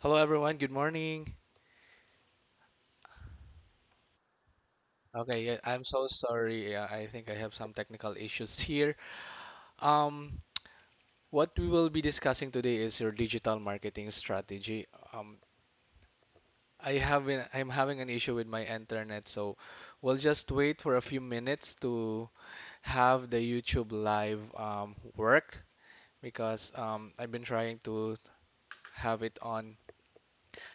Hello everyone, good morning. Okay, yeah, I'm so sorry. I think I have some technical issues here. Um, what we will be discussing today is your digital marketing strategy. I'm having an issue with my internet, so we'll just wait for a few minutes to have the YouTube live work because I've been trying to have it on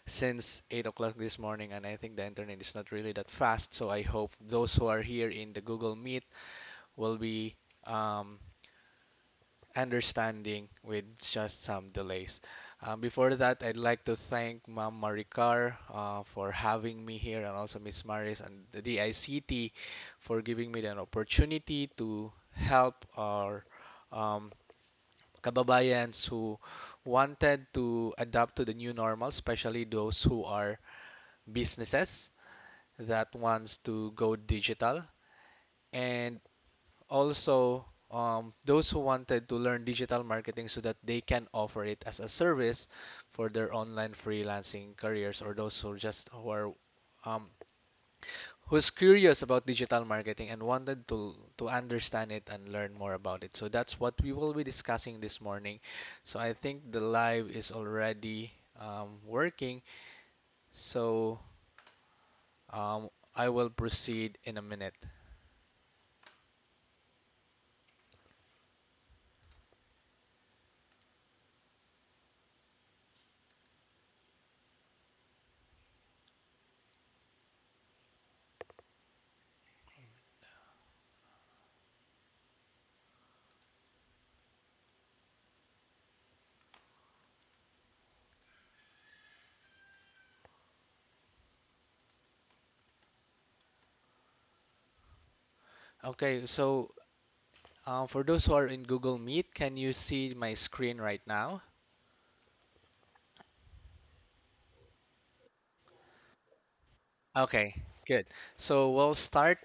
since 8 o'clock this morning, and I think the internet is not really that fast. So I hope those who are here in the Google Meet will be um, understanding with just some delays. Before that, I'd like to thank Ma'am Maricar for having me here and also Miss Maris and the DICT for giving me an opportunity to help our um, kababayans who wanted to adapt to the new normal, especially those who are businesses that wants to go digital. And also, those who wanted to learn digital marketing so that they can offer it as a service for their online freelancing careers, or those um, who's curious about digital marketing and wanted to understand it and learn more about it. So that's what we will be discussing this morning. So I think the live is already working. So I will proceed in a minute. Okay, so for those who are in Google Meet, can you see my screen right now? Okay, good. So we'll start.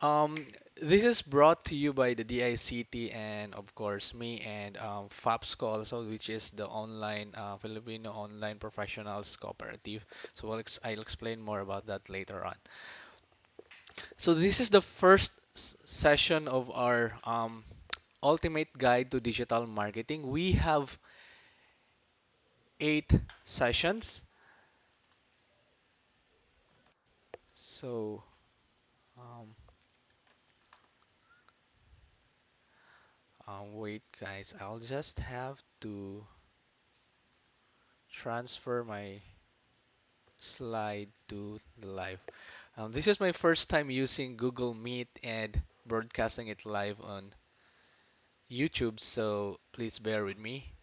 Um, this is brought to you by the DICT and of course me and FAPSCO also, which is the online Filipino Online Professionals Cooperative. So I'll explain more about that later on. So this is the first session of our Ultimate Guide to Digital Marketing. We have 8 sessions. So um, wait, guys, I'll just have to transfer my slide to live. This is my first time using Google Meet and broadcasting it live on YouTube, so please bear with me.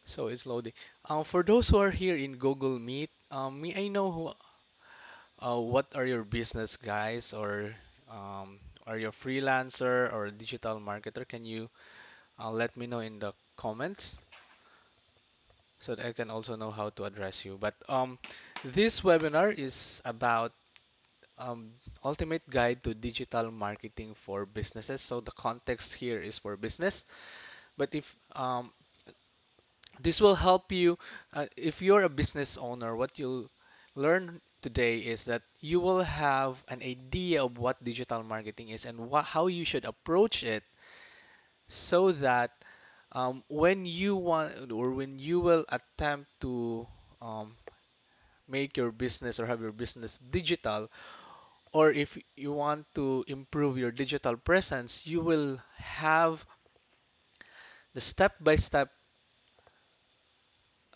So it's loading. For those who are here in Google Meet, may I know what are your business guys, or are you a freelancer or a digital marketer? Can you let me know in the comments so that I can also know how to address you. But this webinar is about um, ultimate guide to digital marketing for businesses. So the context here is for business. But if this will help you, if you're a business owner, what you'll learn today is that you will have an idea of what digital marketing is and how you should approach it so that when you want or when you will attempt to um, make your business or have your business digital, or if you want to improve your digital presence, you will have the step-by-step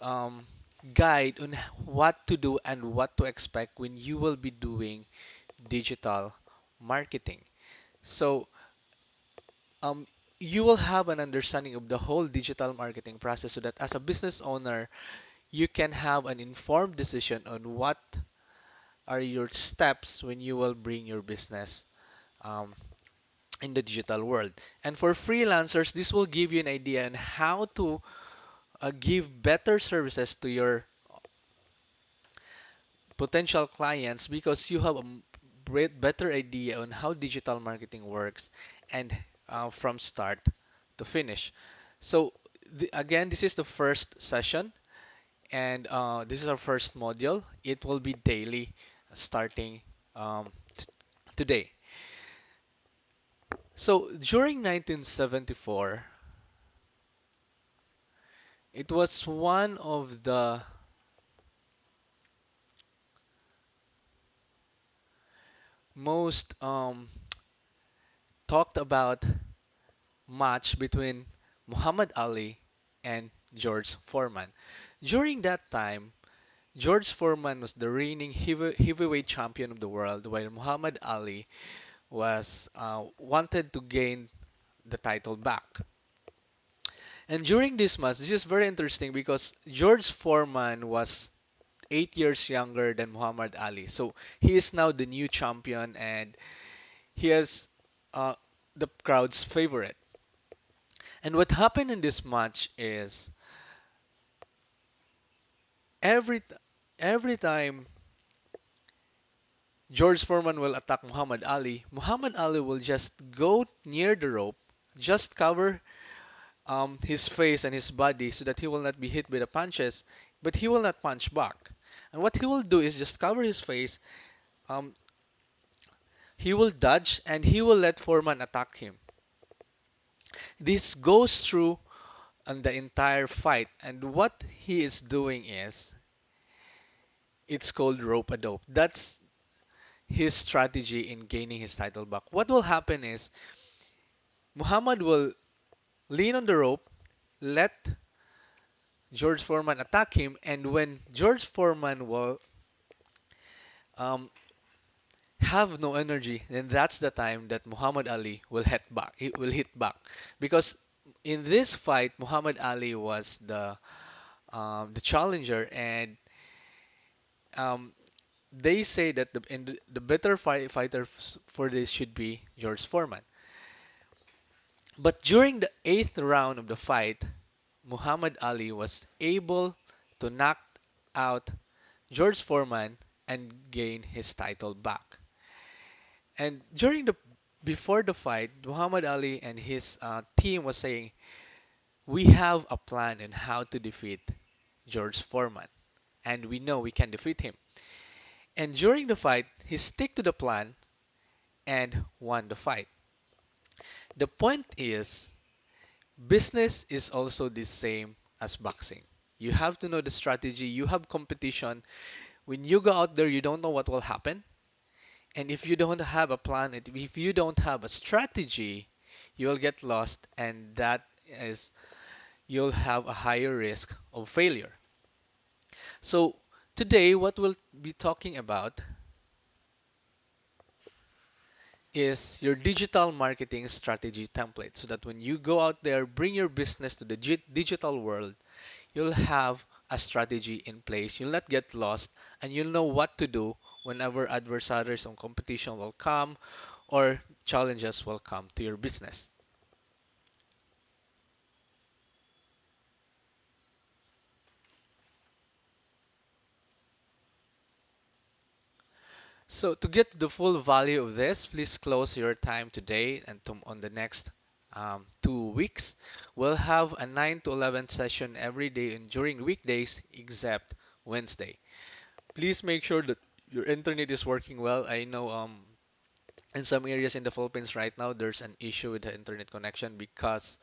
um, guide on what to do and what to expect when you will be doing digital marketing. So um, you will have an understanding of the whole digital marketing process so that as a business owner, you can have an informed decision on what are your steps when you will bring your business um, in the digital world. And for freelancers, this will give you an idea on how to give better services to your potential clients because you have a better idea on how digital marketing works and from start to finish. So again, this is the first session and this is our first module. It will be daily starting um, today. So during 1974, it was one of the most talked about match between Muhammad Ali and George Foreman. During that time, George Foreman was the reigning heavyweight champion of the world, while Muhammad Ali was wanted to gain the title back. And during this match, this is very interesting because George Foreman was 8 years younger than Muhammad Ali. So he is now the new champion and he is uh, the crowd's favorite. And what happened in this match is every t- every time George Foreman will attack Muhammad Ali will just go near the rope, just cover his face and his body so that he will not be hit by the punches, but he will not punch back. And what he will do is just cover his face, um, he will dodge, and he will let Foreman attack him. This goes through on the entire fight, and what he is doing is it's called rope a dope. That's his strategy in gaining his title back. What will happen is Muhammad will lean on the rope, let George Foreman attack him, and when George Foreman will um, have no energy, then that's the time that Muhammad Ali will hit back. He will hit back because in this fight, Muhammad Ali was the challenger, and um, they say that the better fighter for this should be George Foreman. But during the eighth round of the fight, Muhammad Ali was able to knock out George Foreman and gain his title back. And before the fight, Muhammad Ali and his team was saying, "We have a plan on how to defeat George Foreman, and we know we can defeat him." And during the fight, he stick to the plan and won the fight. The point is, business is also the same as boxing. You have to know the strategy. You have competition. When you go out there, you don't know what will happen. And if you don't have a plan, if you don't have a strategy, you'll get lost, and that is you'll have a higher risk of failure. So today, what we'll be talking about is your digital marketing strategy template so that when you go out there, bring your business to the digital world, you'll have a strategy in place. You'll not get lost and you'll know what to do whenever adversaries or competition will come or challenges will come to your business. So to get the full value of this, please close your time today and on the next 2 weeks. We'll have a 9 to 11 session every day and during weekdays except Wednesday. Please make sure that your internet is working well. I know in some areas in the Philippines right now there's an issue with the internet connection because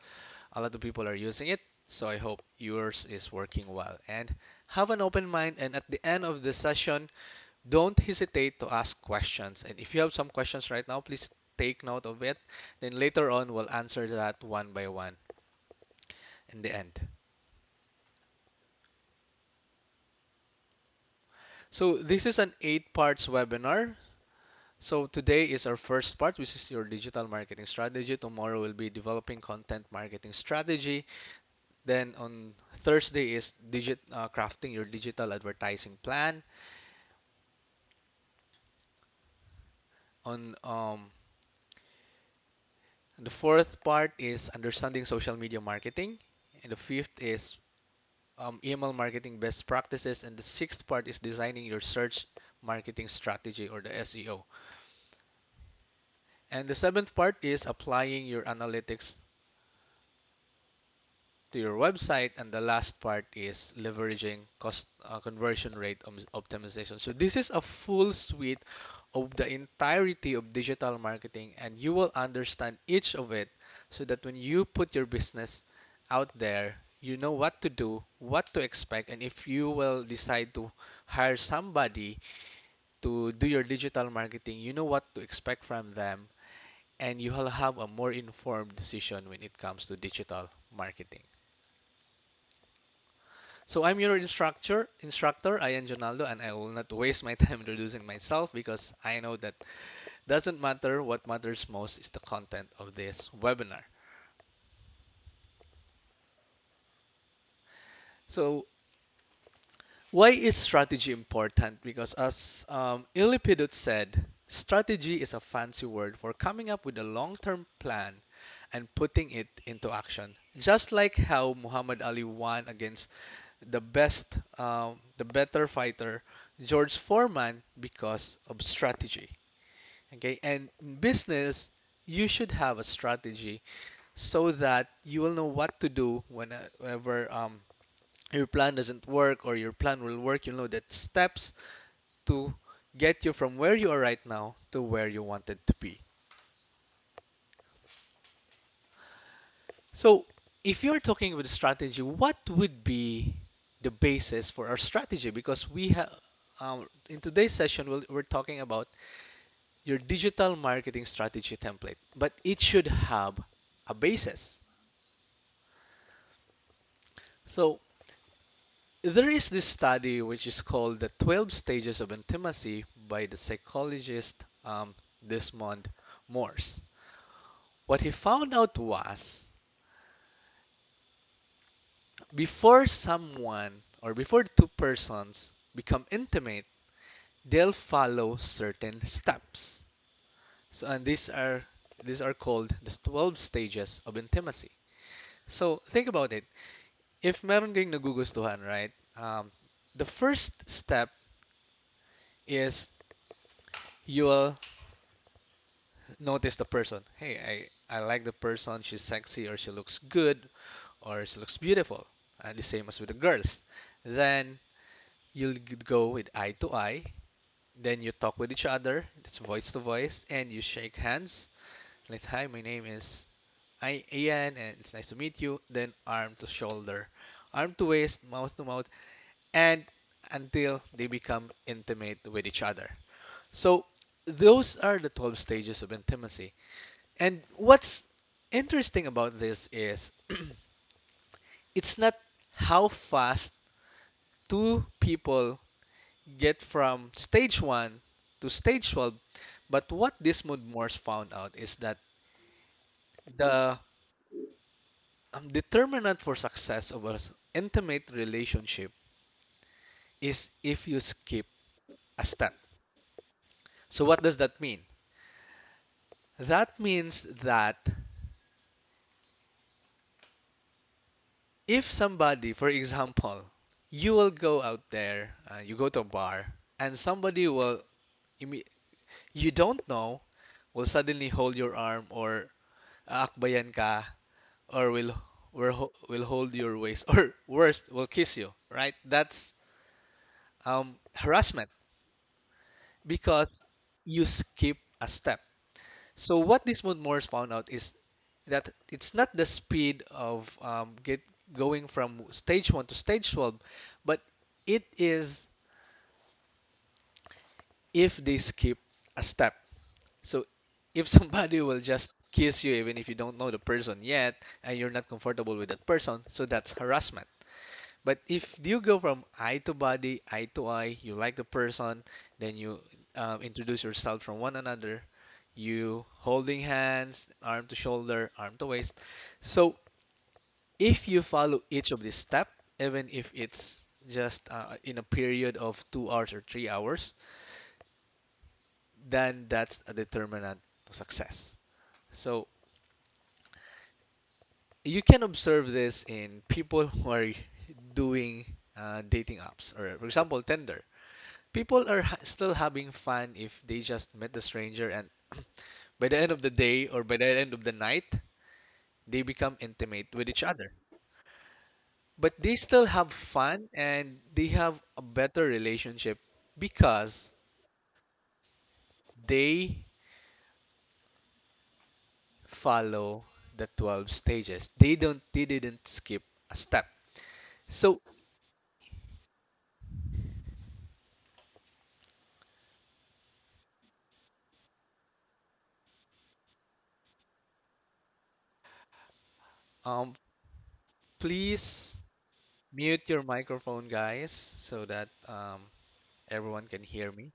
a lot of people are using it. So I hope yours is working well. And have an open mind. And at the end of the session, don't hesitate to ask questions. And if you have some questions right now, please take note of it. Then later on, we'll answer that one by one in the end. So this is an 8 parts webinar. So today is our first part, which is your digital marketing strategy. Tomorrow will be developing content marketing strategy. Then on Thursday is crafting your digital advertising plan. On the fourth part is understanding social media marketing, and the fifth is email marketing best practices, and the sixth part is designing your search marketing strategy or the SEO. And the seventh part is applying your analytics to your website, and the last part is leveraging cost conversion rate optimization. So this is a full suite of the entirety of digital marketing, and you will understand each of it so that when you put your business out there, you know what to do, what to expect, and if you will decide to hire somebody to do your digital marketing, you know what to expect from them, and you will have a more informed decision when it comes to digital marketing. So I'm your instructor, Ian Jonaldo, and I will not waste my time introducing myself because I know that doesn't matter. What matters most is the content of this webinar. So why is strategy important? Because as Ilipidut said, strategy is a fancy word for coming up with a long-term plan and putting it into action. Just like how Muhammad Ali won against the better fighter, George Foreman, because of strategy. Okay, and in business, you should have a strategy so that you will know what to do whenever your plan doesn't work or your plan will work. You'll know that steps to get you from where you are right now to where you wanted to be. So, if you're talking about strategy, what would be the basis for our strategy? Because we have in today's session, we're talking about your digital marketing strategy template, but it should have a basis. So, there is this study which is called the 12 Stages of Intimacy by the psychologist Desmond Morse. What he found out was before someone or before two persons become intimate, they'll follow certain steps. So, and these are called the 12 stages of intimacy. So, think about it. If meron kayong nagugustuhan, right? The first step is you'll notice the person. Hey, I like the person. She's sexy or she looks good or she looks beautiful. And the same as with the girls. Then you'll go with eye to eye. Then you talk with each other. It's voice to voice. And you shake hands. Like, hi, my name is Ian and it's nice to meet you. Then arm to shoulder, arm to waist, mouth to mouth. And until they become intimate with each other. So those are the 12 stages of intimacy. And what's interesting about this is it's not how fast two people get from stage 1 to stage 12, but what Dismond Morse found out is that the determinant for success of an intimate relationship is if you skip a step. So what does that mean? That means that if somebody, for example, you will go out there, you go to a bar, and somebody will you don't know will suddenly hold your arm or aakbayan ka or will hold your waist or worst will kiss you, right? That's harassment because you skip a step. So what this mood Morse found out is that it's not the speed of get going from stage 1 to stage 12, but it is if they skip a step. So if somebody will just kiss you even if you don't know the person yet and you're not comfortable with that person, so that's harassment. But if you go from eye to body, eye to eye, you like the person, then you introduce yourself from one another, you holding hands, arm to shoulder, arm to waist. So if you follow each of these steps, even if it's just in a period of 2 hours or 3 hours, then that's a determinant of success. So you can observe this in people who are doing dating apps, or for example, Tinder. People are still having fun if they just met the stranger, and by the end of the day or by the end of the night, they become intimate with each other. But they still have fun and they have a better relationship because they follow the 12 stages. They didn't skip a step. So, um, please mute your microphone, guys, so that everyone can hear me.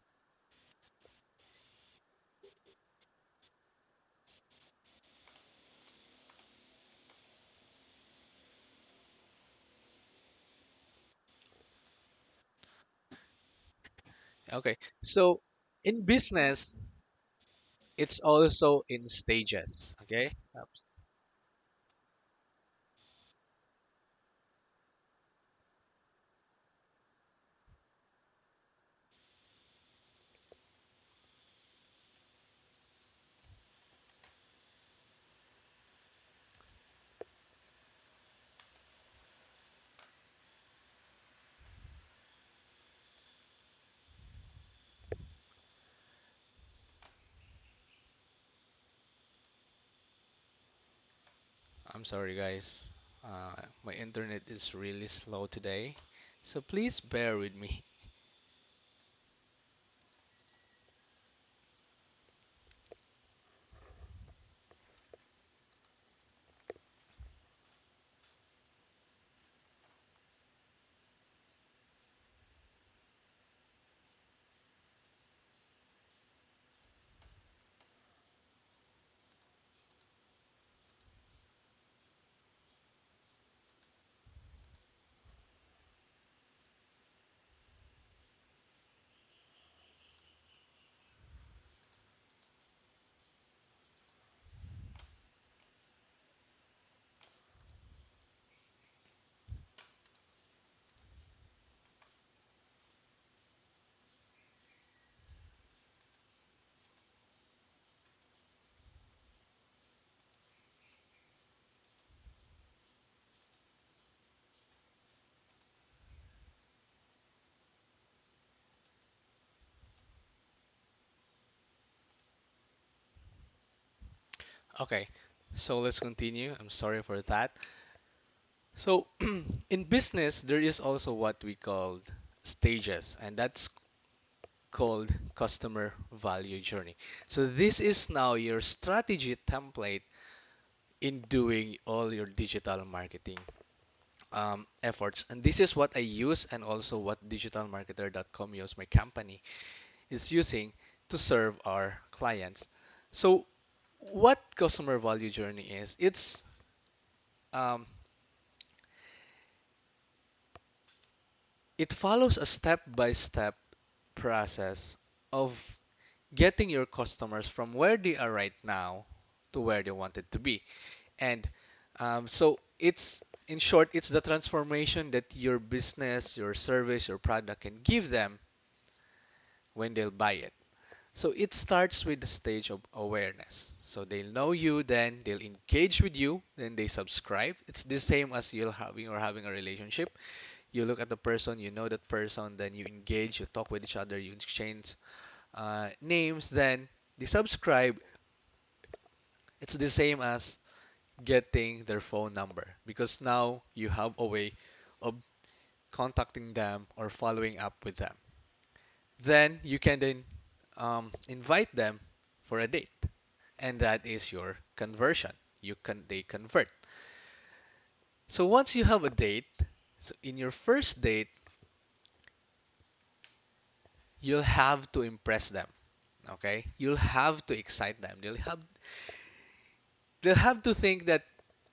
Okay. So, in business, it's also in stages. Okay. I'm sorry, guys. My internet is really slow today, so please bear with me. Okay, so let's continue. I'm sorry for that. So, in business, there is also what we call stages, and that's called customer value journey. So, this is now your strategy template in doing all your digital marketing efforts. And this is what I use, and also what digitalmarketer.com use, my company, is using to serve our clients. So, what customer value journey is? Um, it follows a step-by-step process of getting your customers from where they are right now to where they wanted to be. And so it's in short, it's the transformation that your business, your service, your product can give them when they'll buy it. So it starts with the stage of awareness. So they'll know you, then they'll engage with you, then they subscribe. It's the same as you're having a relationship. You look at the person, you know that person, then you engage, you talk with each other, you exchange names, then they subscribe. It's the same as getting their phone number because now you have a way of contacting them or following up with them. Then you can then invite them for a date, and that is your conversion. They convert. So once you have a date, so in your first date, you'll have to impress them. Okay, you'll have to excite them. They'll have to think that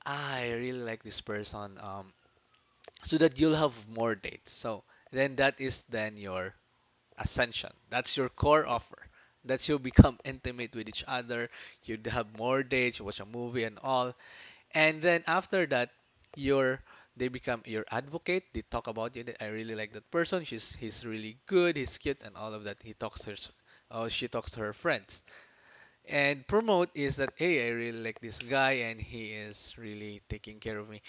I really like this person. So that you'll have more dates. So then that is then your ascension. That's your core offer. That you'll become intimate with each other. You'd have more dates, you watch a movie and all. And then after that, you're they become your advocate. They talk about you that I really like that person. He's really good, he's cute and all of that. She talks to her friends. And promote is that hey, I really like this guy and he is really taking care of me.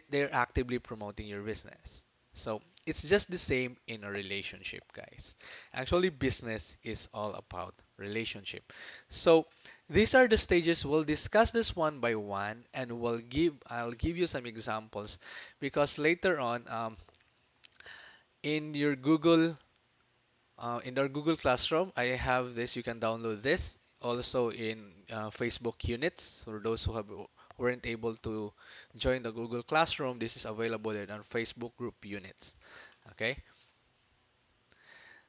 They're actively promoting your business. So it's just the same in a relationship, guys. Actually, business is all about relationship. So these are the stages. We'll discuss this one by one, and I'll give you some examples because later on, in your Google in our Google Classroom, I have this. You can download this. Also in Facebook units for those who weren't able to join the Google Classroom. This is available in our Facebook group units. Okay,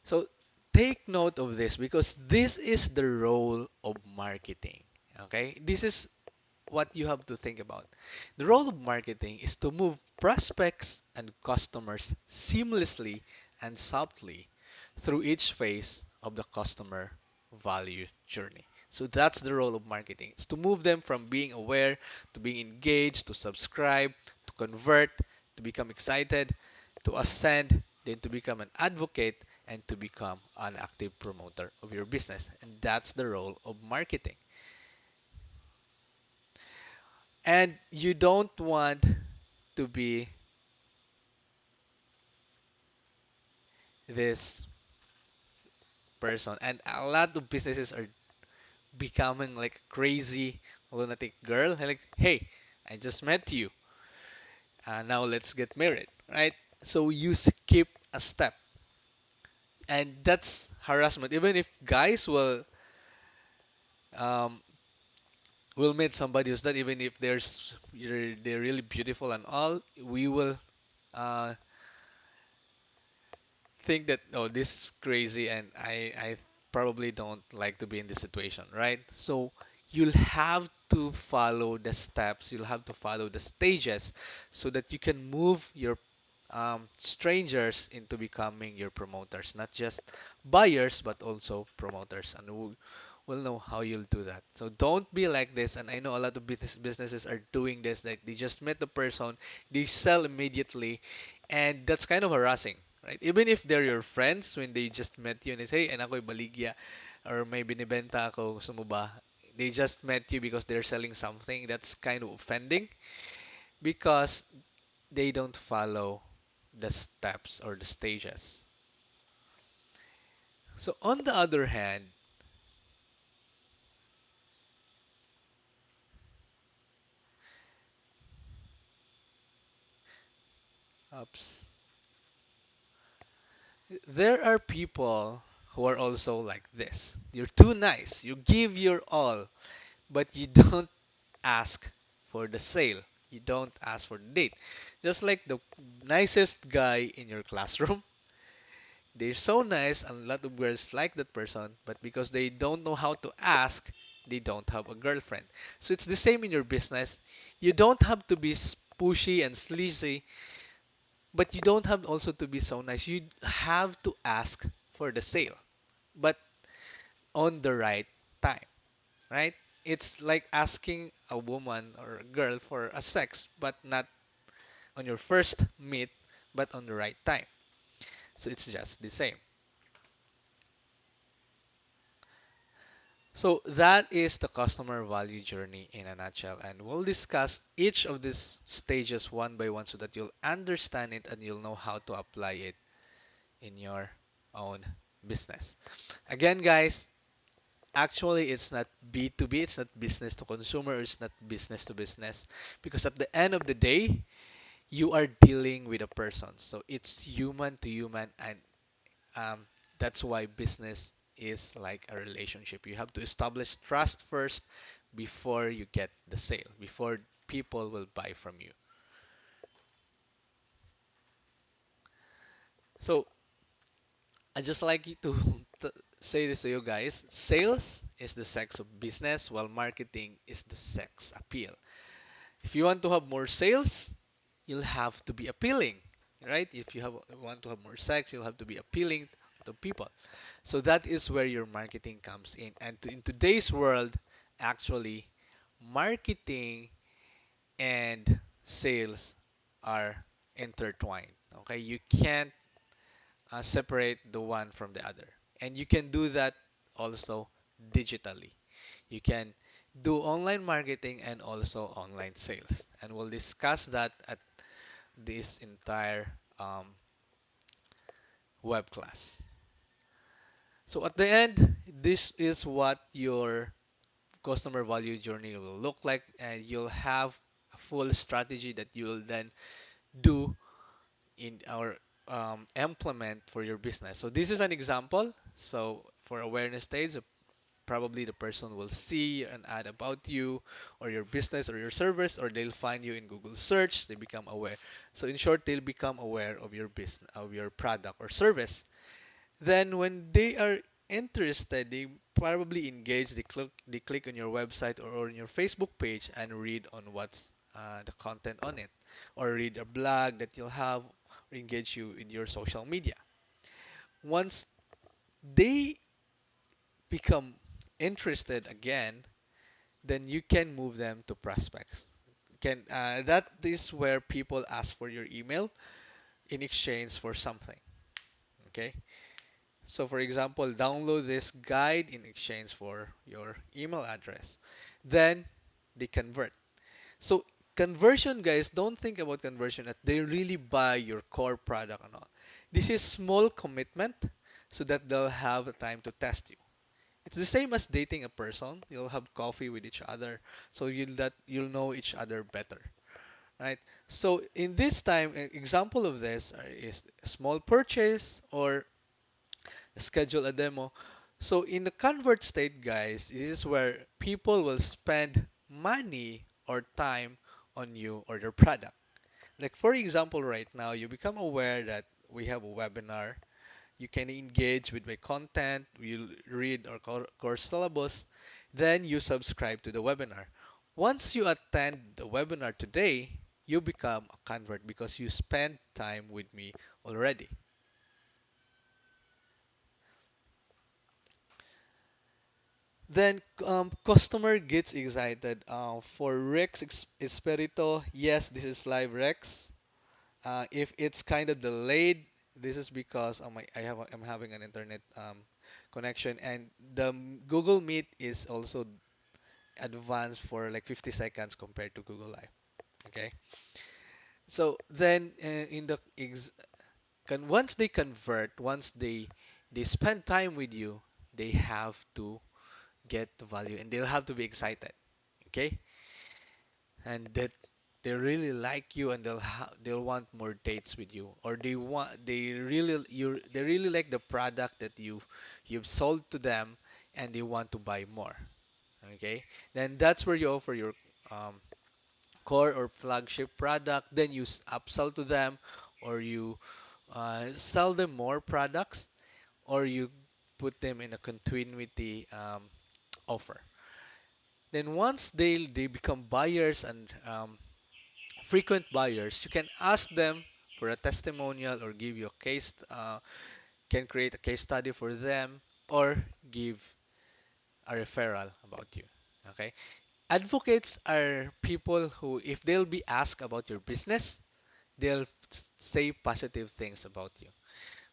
so take note of this because this is the role of marketing. Okay, this is what you have to think about. The role of marketing is to move prospects and customers seamlessly and subtly through each phase of the customer value journey. So that's the role of marketing. It's to move them from being aware to being engaged, to subscribe, to convert, to become excited, to ascend, then to become an advocate, and to become an active promoter of your business. And that's the role of marketing. And you don't want to be this person. And a lot of businesses are becoming like crazy lunatic girl. Like, hey, I just met you. Now let's get married, right? So you skip a step. And that's harassment. Even if guys um, will meet somebody who's not, even if they're really beautiful and all, we will uh, think that oh this is crazy and I probably don't like to be in this situation, right? So you'll have to follow the steps, you'll have to follow the stages so that you can move your strangers into becoming your promoters, not just buyers but also promoters. And we'll know how you'll do that. So don't be like this. And I know a lot of businesses are doing this. Like they just met the person, they sell immediately, and that's kind of harassing, right? Even if they're your friends, when they just met you and they say, "Hey, ako'y baligya," or may binibenta ako, gusto mo ba? They just met you because they're selling something. That's kind of offending because they don't follow the steps or the stages. So on the other hand, oops, there are people who are also like this. You're too nice. You give your all, but you don't ask for the sale. You don't ask for the date. Just like the nicest guy in your classroom. They're so nice, and a lot of girls like that person, but because they don't know how to ask, they don't have a girlfriend. So it's the same in your business. You don't have to be pushy and sleazy, but you don't have also to be so nice. You have to ask for the sale, but on the right time, right? It's like asking a woman or a girl for a sex, but not on your first meet, but on the right time. So it's just the same. So that is the customer value journey in a nutshell, and we'll discuss each of these stages one by one so that you'll understand it and you'll know how to apply it in your own business. Again, guys, actually it's not B2B, it's not business to consumer, it's not business to business, because at the end of the day, you are dealing with a person. So it's human to human, and um, that's why business is like a relationship. You have to establish trust first before you get the sale, before people will buy from you. So I just like you to say this to you guys. Sales is the sex of business, while marketing is the sex appeal. If you want to have more sales, you'll have to be appealing, right? If you want to have more sex, you'll have to be appealing to people. So that is where your marketing comes in. And in today's world, actually, marketing and sales are intertwined. Okay, you can't separate the one from the other. And you can do that also digitally. You can do online marketing and also online sales. And we'll discuss that at this entire web class. So at the end, this is what your customer value journey will look like, and you'll have a full strategy that you'll then do in our implement for your business. So this is an example. So for awareness stage, probably the person will see an ad about you or your business or your service, or they'll find you in Google search. They become aware. So in short, they'll become aware of your business, of your product or service. Then when they are interested, they probably engage, they click on your website or on your Facebook page and read on what's the content on it, or read a blog that you'll have, or engage you in your social media. Once they become interested again, then you can move them to prospects. That is where people ask for your email in exchange for something. Okay. So for example, download this guide in exchange for your email address. Then they convert. So conversion, guys, don't think about conversion that they really buy your core product and all. This is small commitment so that they'll have time to test you. It's the same as dating a person. You'll have coffee with each other, so you'll know each other better, right? So in this time, an example of this is a small purchase or schedule a demo. So in the convert state, guys, this is where people will spend money or time on you or your product. Like for example, right now you become aware that we have a webinar. You can engage with my content, you read our course syllabus, then you subscribe to the webinar. Once you attend the webinar today, you become a convert because you spend time with me already. Then customer gets excited. For Rex Espirito, yes, this is live Rex. If it's kind of delayed, this is because I'm having an internet connection, and the Google Meet is also advanced for like 50 seconds compared to Google Live. Okay, so then in the once they convert, once they spend time with you, they have to get the value and they'll have to be excited. Okay, and that they really like you and they'll want more dates with you, or they really like the product that you've sold to them, and they want to buy more. Okay, then that's where you offer your um, core or flagship product, then you upsell to them, or you sell them more products, or you put them in a continuity offer. Then once they become buyers and frequent buyers, you can ask them for a testimonial or give you a can create a case study for them, or give a referral about you. Okay. Advocates are people who, if they'll be asked about your business, they'll say positive things about you.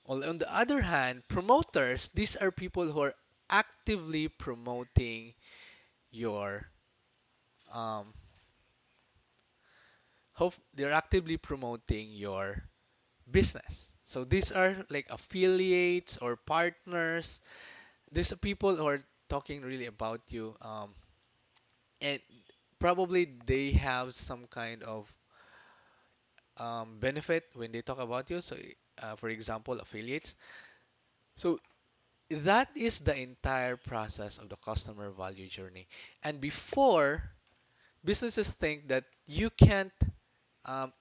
Well, on the other hand, promoters, these are people who are actively promoting your um, they're actively promoting your business. So these are like affiliates or partners. These are people who are talking really about you, and probably they have some kind of benefit when they talk about you. So, for example, affiliates. So that is the entire process of the customer value journey. And before, businesses think that you can't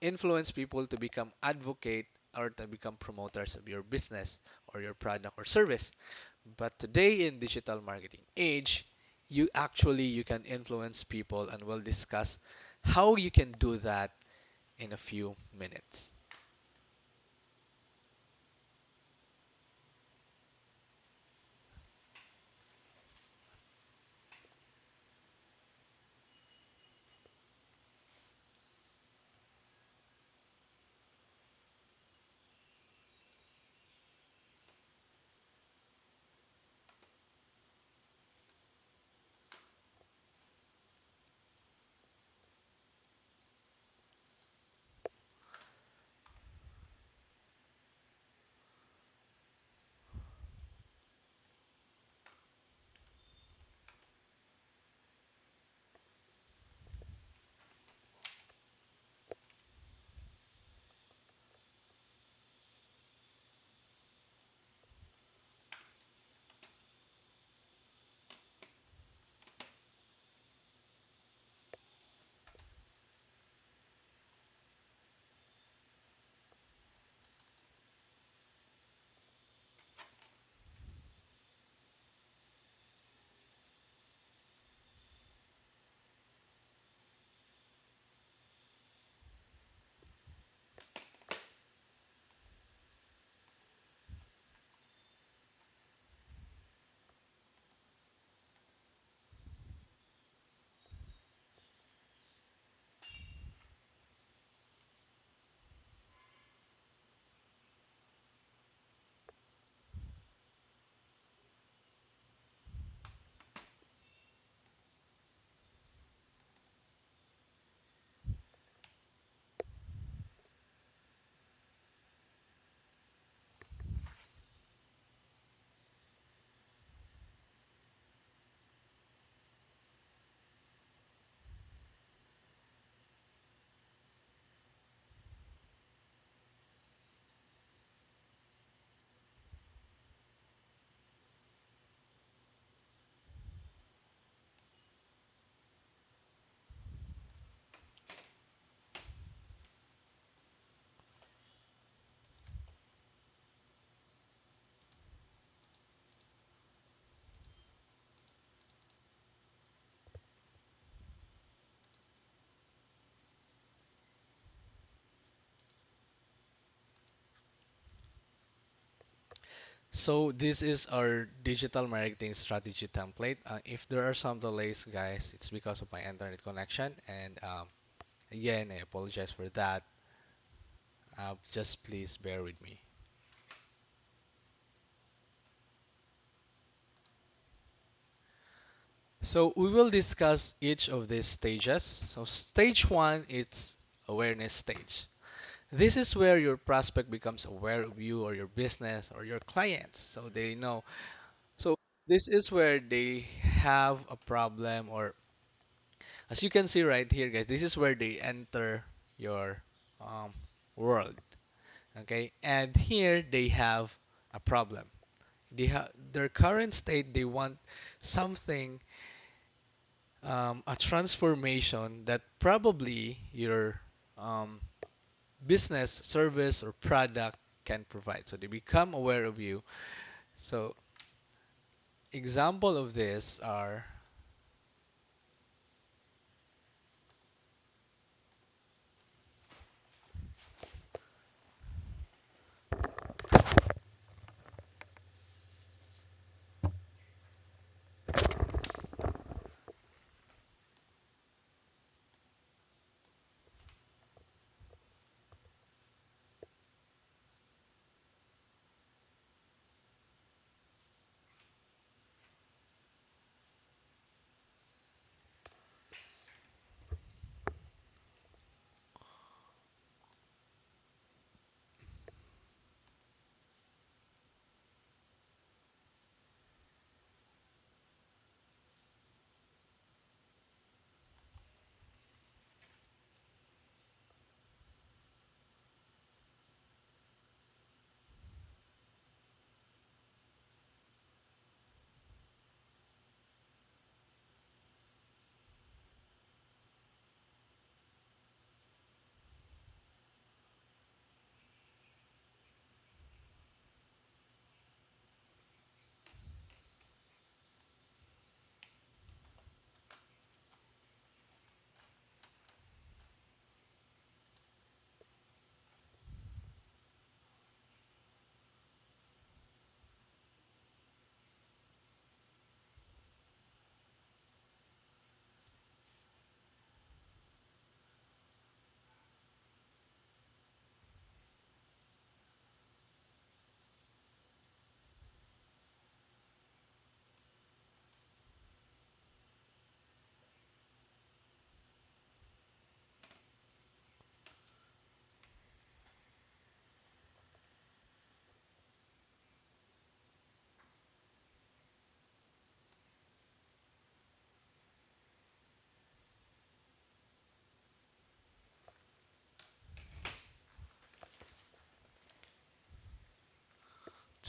influence people to become advocate or to become promoters of your business or your product or service. But today in digital marketing age, you can influence people, and we'll discuss how you can do that in a few minutes. So this is our digital marketing strategy template. If there are some delays, guys, it's because of my internet connection. And again, I apologize for that. Just please bear with me. So we will discuss each of these stages. So stage one, it's awareness stage. This is where your prospect becomes aware of you or your business or your clients. So they know. So this is where they have a problem, or as you can see right here, guys, this is where they enter your um, world. Okay, and here they have a problem. They have their current state. They want something, a transformation that probably your um, business, service, or product can provide. So they become aware of you. So example of this are,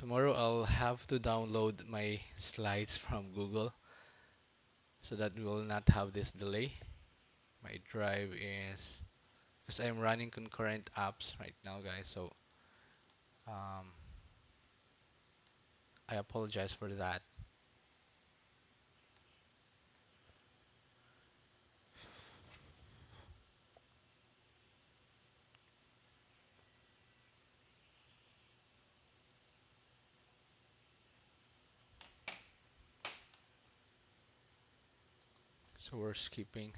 Tomorrow I'll have to download my slides from Google so that we will not have this delay. My drive is because I'm running concurrent apps right now, guys. So um, I apologize for that. So we're skipping.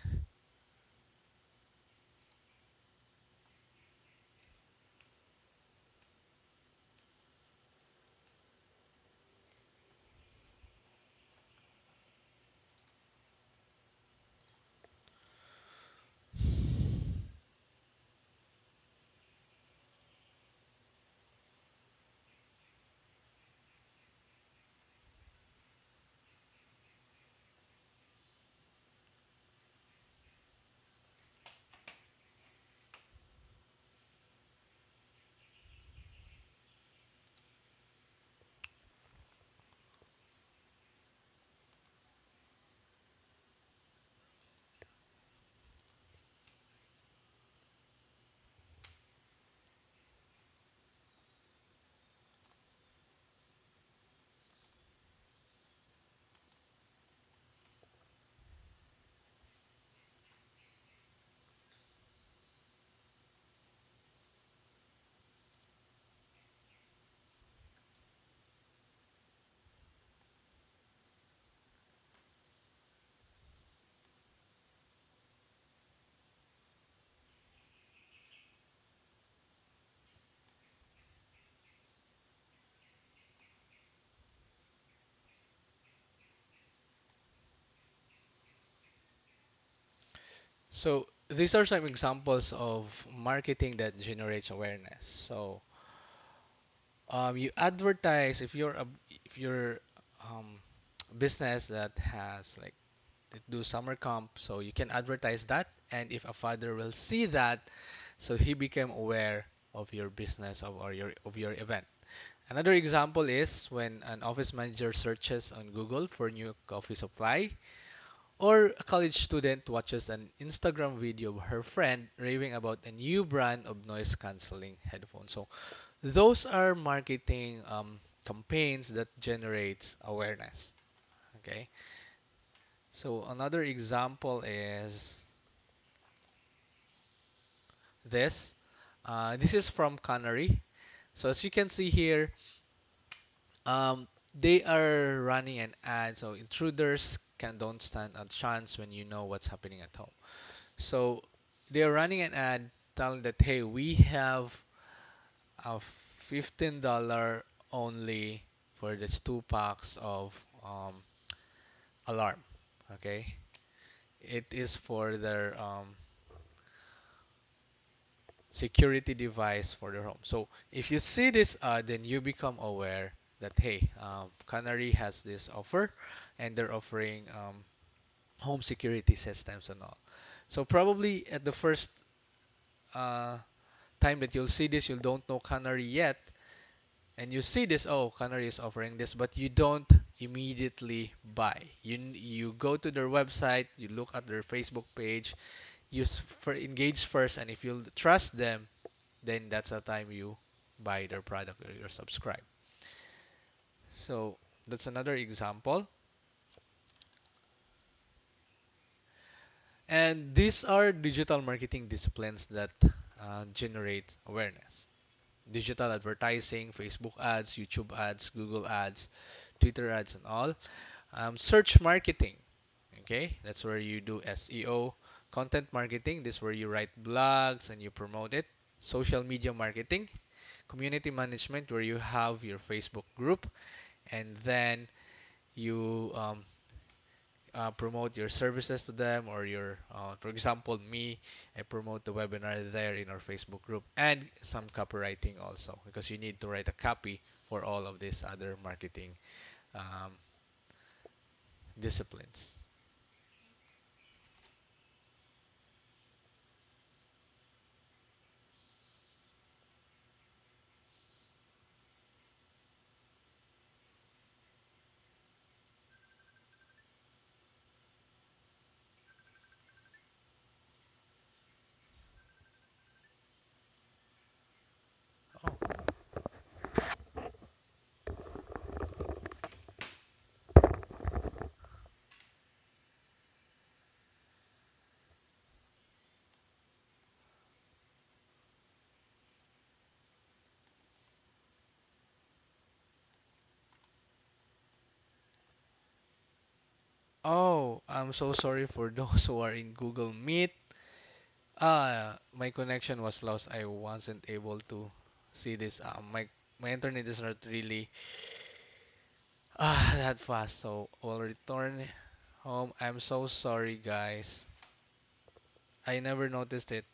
So these are some examples of marketing that generates awareness. So you advertise if you're um, business that has like they do summer camp, so you can advertise that, and if a father will see that, so he became aware of your business or your event. Another example is when an office manager searches on Google for new coffee supply, or a college student watches an Instagram video of her friend raving about a new brand of noise canceling headphones. So those are marketing campaigns that generates awareness. Okay. So another example is this. This is from Canary. So as you can see here, they are running an ad. So intruders can don't stand a chance when you know what's happening at home. So they are running an ad telling that hey, we have a $15 only for this 2 packs of alarm. Okay, it is for their security device for their home. So if you see this ad, then you become aware that hey, Canary has this offer, and they're offering home security systems and all. So probably at the first uh, time that you'll see this, you don't know Canary yet, and you see this, oh, Canary is offering this, but you don't immediately buy. You go to their website, you look at their Facebook page, for engage first, and if you trust them, then that's the time you buy their product or you subscribe. So that's another example. And these are digital marketing disciplines that generate awareness. Digital advertising, Facebook ads, YouTube ads, Google ads, Twitter ads, and all. Search marketing, okay, that's where you do SEO. Content marketing, this is where you write blogs and you promote it. Social media marketing, community management, where you have your Facebook group and then you promote your services to them or for example, me, I promote the webinar there in our Facebook group, and some copywriting also because you need to write a copy for all of these other marketing um, disciplines. Oh, I'm so sorry for those who are in Google Meet. My connection was lost. I wasn't able to see this. My internet is not really that fast, so we'll return home. I'm so sorry, guys. I never noticed it.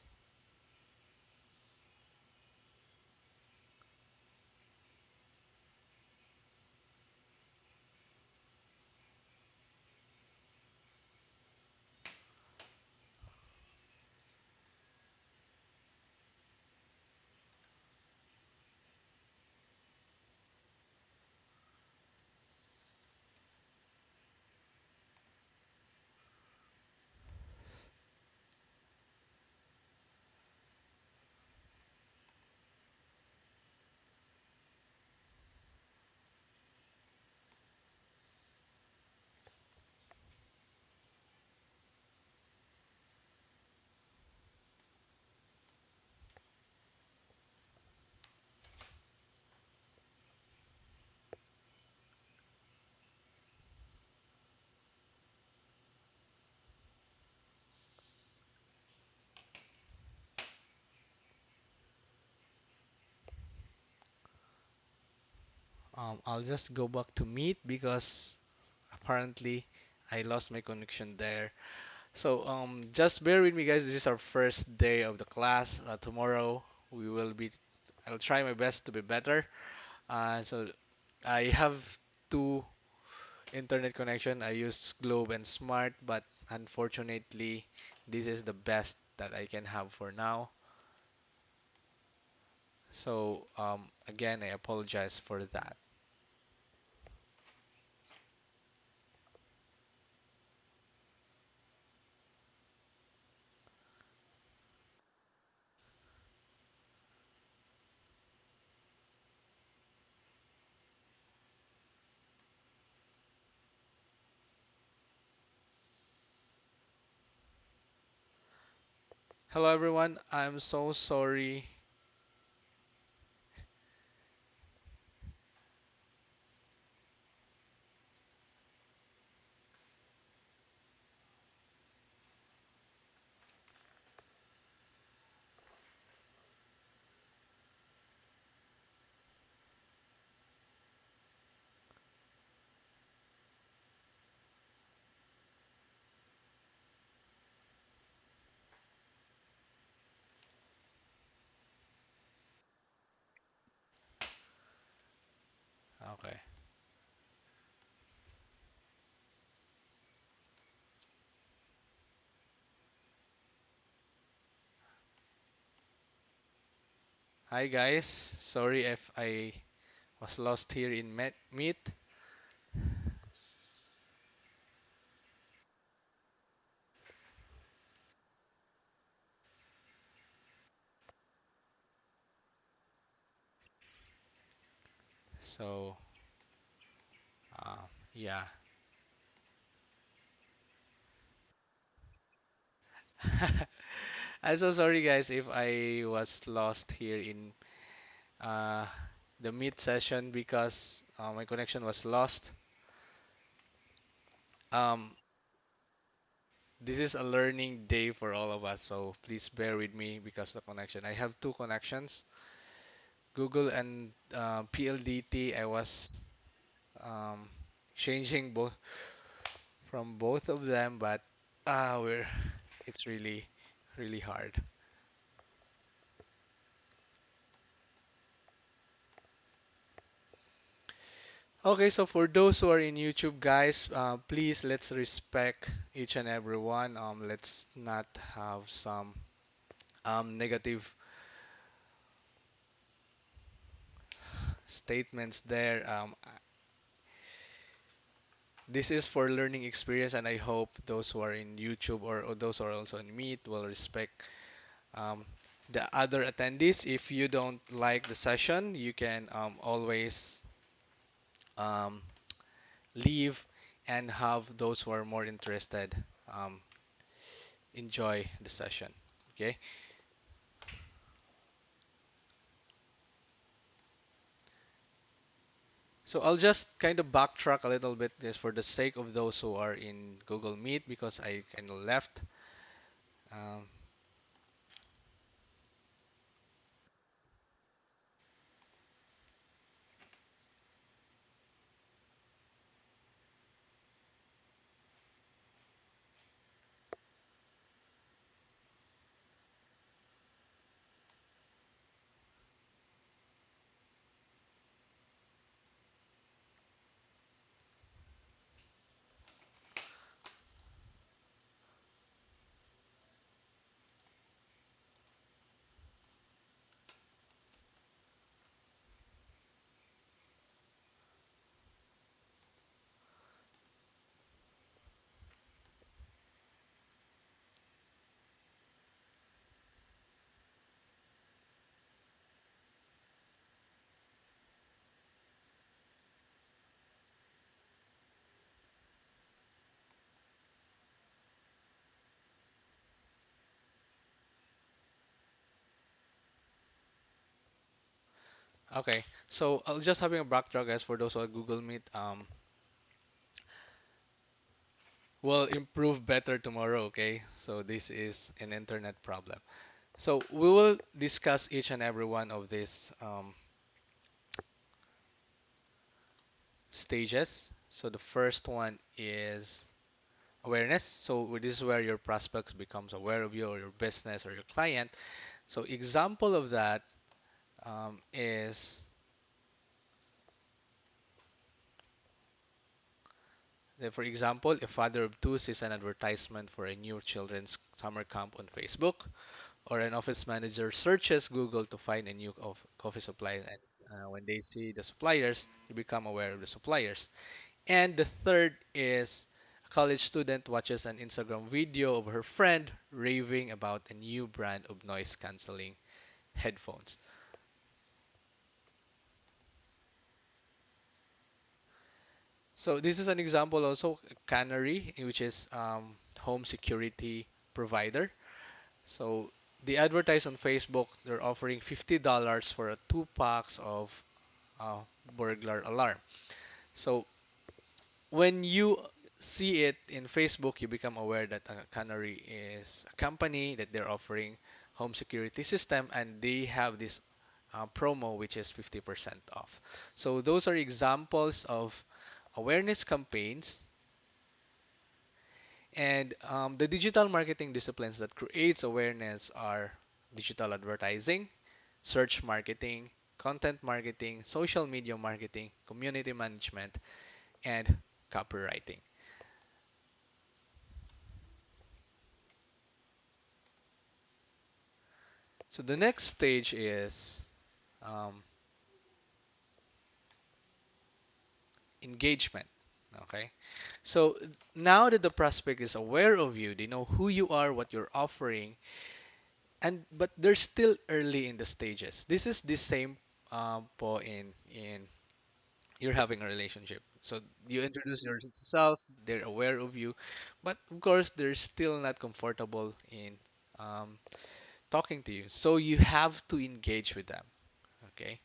I'll just go back to Meet because apparently I lost my connection there. So just bear with me, guys. This is our first day of the class. Tomorrow we will be. I'll try my best to be better. So I have two internet connection. I use Globe and Smart, but unfortunately, this is the best that I can have for now. So again, I apologize for that. Hello, everyone. I'm so sorry. Okay. Hi, guys. Sorry if I was lost here in Meet. So, uh, yeah. I'm so sorry, guys, if I was lost here in uh, the Meet session because my connection was lost. Um, this is a learning day for all of us, so please bear with me because the connection. I have two connections, Google and PLDT. I was um, changing both from both of them, but we're it's really hard. Okay, so for those who are in YouTube, guys, please let's respect each and every one. Let's not have some negative statements there. This is for learning experience, and I hope those who are in YouTube or those who are also in Meet will respect um, the other attendees. If you don't like the session, you can always um, leave and have those who are more interested um, enjoy the session. Okay. So I'll just kind of backtrack a little bit just for the sake of those who are in Google Meet because I kind of left. Um, okay, so I'll just having a backtrack guys for those who are Google Meet. Will improve better tomorrow. Okay, so this is an internet problem. So we will discuss each and every one of these stages. So the first one is awareness. So this is where your prospects becomes aware of you or your business or your client. So example of that is, for example, a father of two sees an advertisement for a new children's summer camp on Facebook, or an office manager searches Google to find a new coffee supply. And when they see the suppliers, you become aware of the suppliers. And the third is a college student watches an Instagram video of her friend raving about a new brand of noise canceling headphones. So this is an example also, Canary, which is home security provider. So they advertise on Facebook. They're offering $50 for a two packs of uh, burglar alarm. So when you see it in Facebook, you become aware that Canary is a company that they're offering home security system, and they have this promo which is 50% off. So those are examples of awareness campaigns. And the digital marketing disciplines that creates awareness are digital advertising, search marketing, content marketing, social media marketing, community management, and copywriting. So the next stage is um, engagement. Okay. So now that the prospect is aware of you, they know who you are, what you're offering, and but they're still early in the stages. This is the same po in you're having a relationship. So you introduce yourself, they're aware of you, but of course they're still not comfortable in um, talking to you. So you have to engage with them. Okay.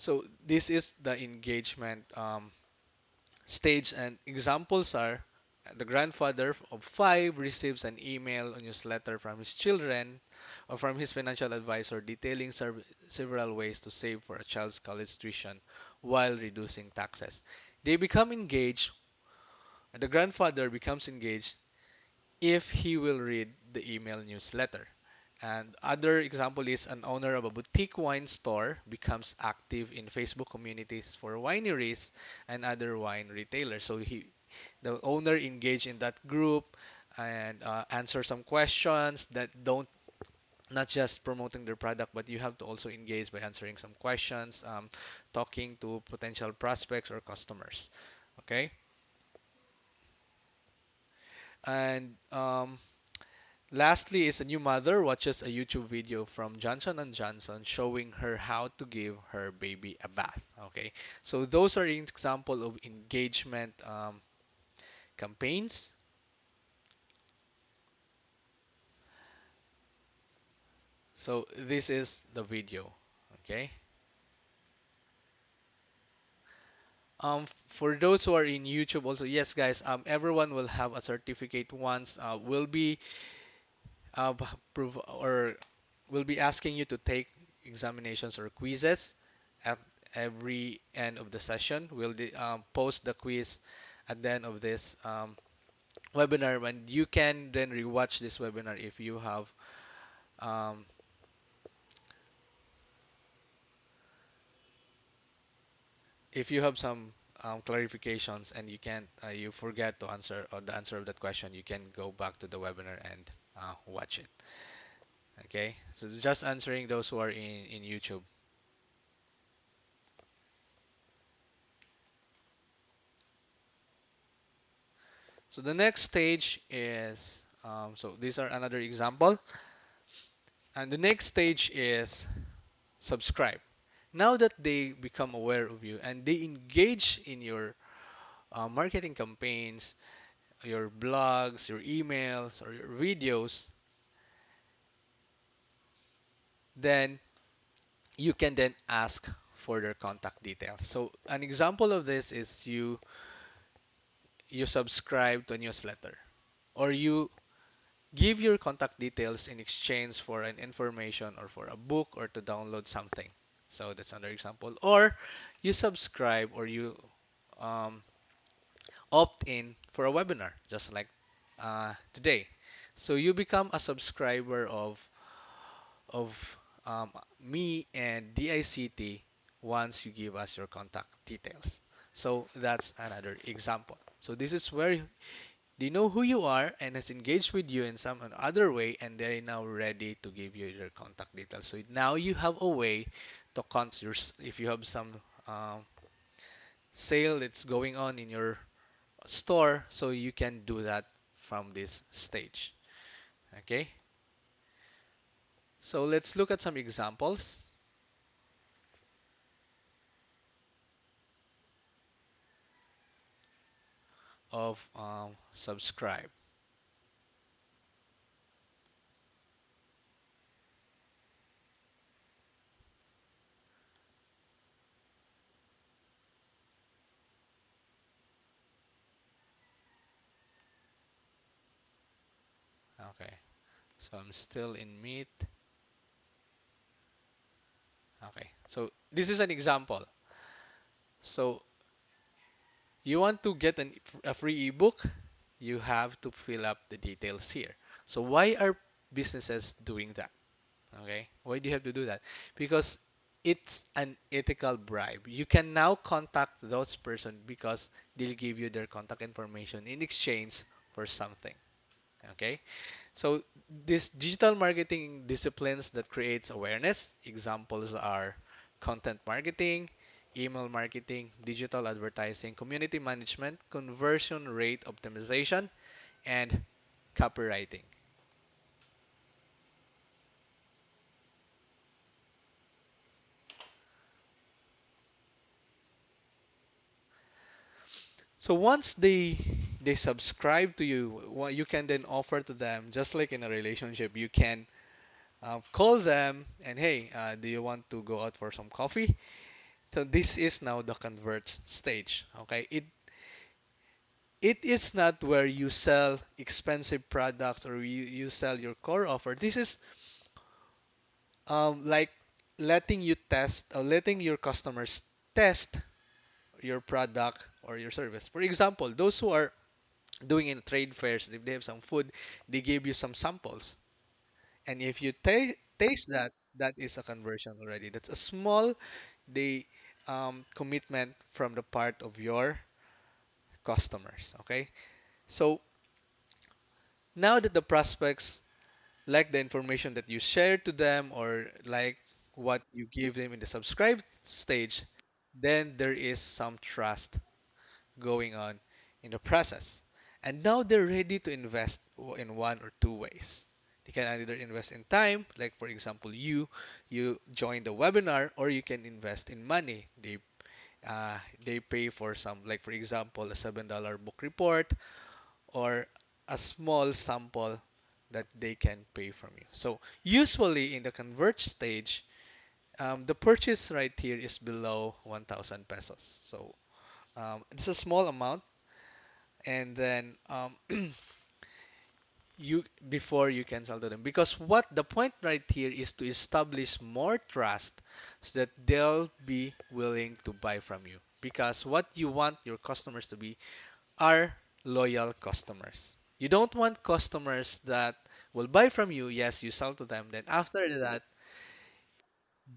So this is the engagement stage, and examples are the grandfather of five receives an email or newsletter from his children or from his financial advisor detailing several ways to save for a child's college tuition while reducing taxes. They become engaged, the grandfather becomes engaged if he will read the email newsletter. And other example is an owner of a boutique wine store becomes active in Facebook communities for wineries and other wine retailers. So the owner engage in that group and answer some questions that don't not just promoting their product, but you have to also engage by answering some questions, talking to potential prospects or customers. Okay, and lastly is a new mother watches a YouTube video from Johnson and Johnson showing her how to give her baby a bath. Okay, so those are example of engagement campaigns. So this is the video. Okay. For those who are in YouTube also, yes, guys, everyone will have a certificate once. Will be or will be asking you to take examinations or quizzes at every end of the session. We'll post the quiz at the end of this webinar, and you can then rewatch this webinar um, if you have some clarifications and you forget to answer or the answer of that question, you can go back to the webinar and watch it. Okay, so just answering those who are in YouTube. So the next stage is so these are another example, and the next stage is subscribe. Now that they become aware of you and they engage in your marketing campaigns, your blogs, your emails, or your videos, then you can then ask for their contact details. So an example of this is you subscribe to a newsletter or you give your contact details in exchange for an information or for a book or to download something. So that's another example. Or you subscribe or you um, opt in for a webinar, just like today. So you become a subscriber of me and DICT once you give us your contact details. So that's another example. So this is where they know who you are and has engaged with you in some other way, and they're now ready to give you their contact details. So now you have a way to contact if you have some um, sale that's going on in your store, so you can do that from this stage. Okay, so let's look at some examples of subscribe. Okay, so I'm still in Meet. Okay, so this is an example. So you want to get a free ebook, you have to fill up the details here. So why are businesses doing that? Okay, why do you have to do that? Because it's an ethical bribe. You can now contact those person because they'll give you their contact information in exchange for something. Okay, so these digital marketing disciplines that creates awareness, examples are content marketing, email marketing, digital advertising, community management, conversion rate optimization, and copywriting. So once they subscribe to you, what you can then offer to them, just like in a relationship, you can call them and hey, do you want to go out for some coffee? So this is now the convert stage. Okay, it is not where you sell expensive products or you sell your core offer. This is like letting you test or letting your customers test your product or your service. For example, those who are doing in trade fairs, if they have some food, they give you some samples. And if you taste that, that is a conversion already. That's a small the commitment from the part of your customers. Okay, so now that the prospects like the information that you share to them or like what you give them in the subscribe stage, then there is some trust going on in the process. And now they're ready to invest in one or two ways. They can either invest in time, like for example, you join the webinar, or you can invest in money. They pay for some, like for example, a $7 book report or a small sample that they can pay from you. So usually in the convert stage, the purchase right here is below 1,000 pesos. So it's a small amount, and then you before you can sell to them, because what the point right here is to establish more trust so that they'll be willing to buy from you, because what you want your customers to be are loyal customers. You don't want customers that will buy from you, yes, you sell to them, then after that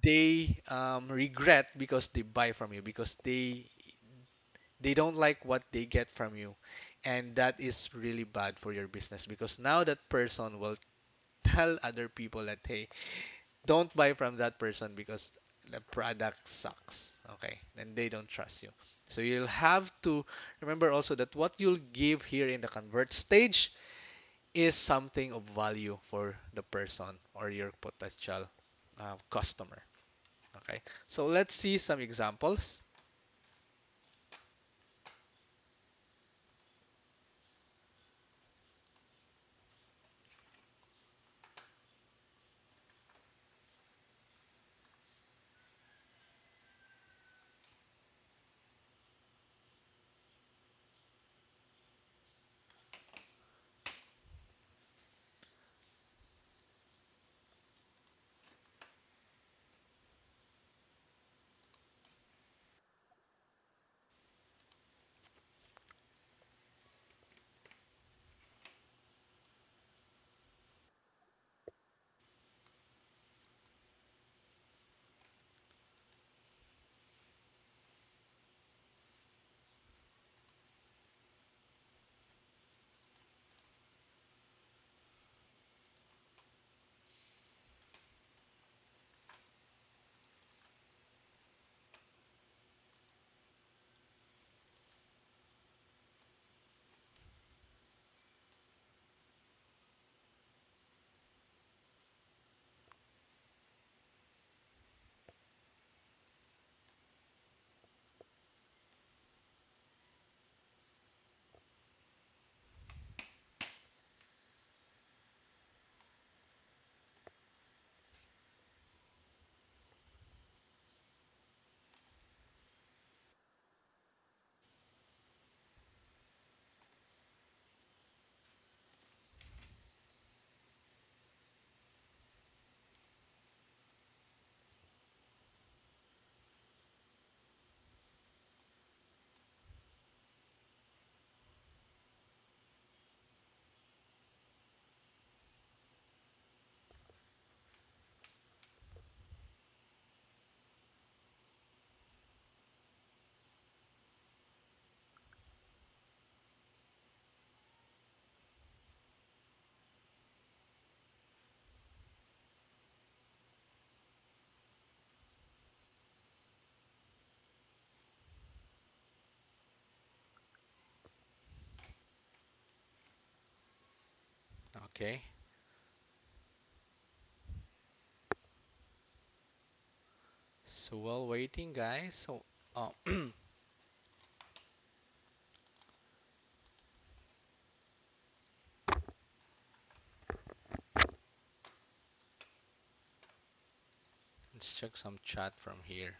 they regret because they buy from you, because they don't like what they get from you, and that is really bad for your business, because now that person will tell other people that, hey, don't buy from that person because the product sucks. Okay, then they don't trust you. So you'll have to remember also that what you'll give here in the convert stage is something of value for the person or your potential customer. Okay, so let's see some examples. Okay, so while waiting, guys, so uh, let's check some chat from here.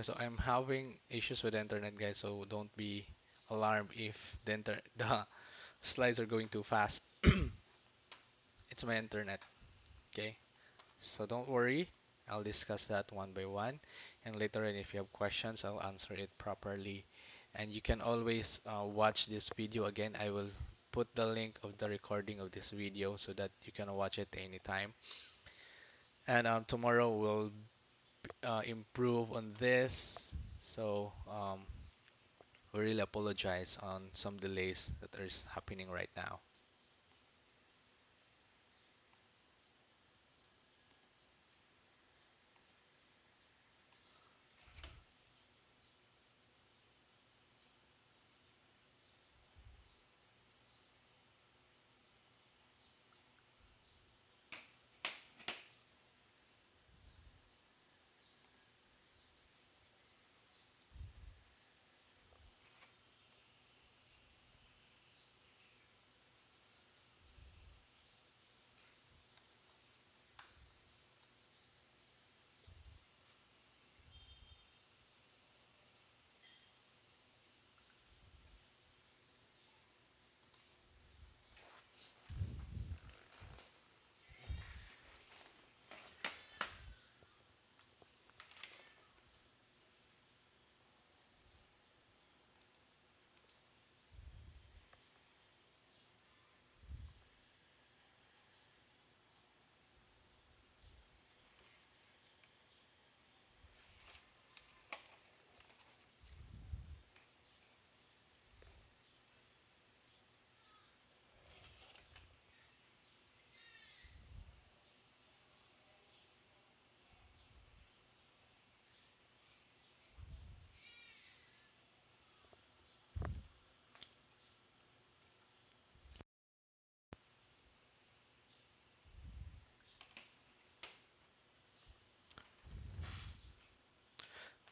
Okay, so I'm having issues with the internet, guys, so don't be alarmed if the slides are going too fast. It's my internet, okay? So don't worry. I'll discuss that one by one. And later on, if you have questions, I'll answer it properly. And you can always watch this video again. I will put the link of the recording of this video so that you can watch it anytime. And tomorrow we'll improve on this. So we really apologize on some delays that are happening right now.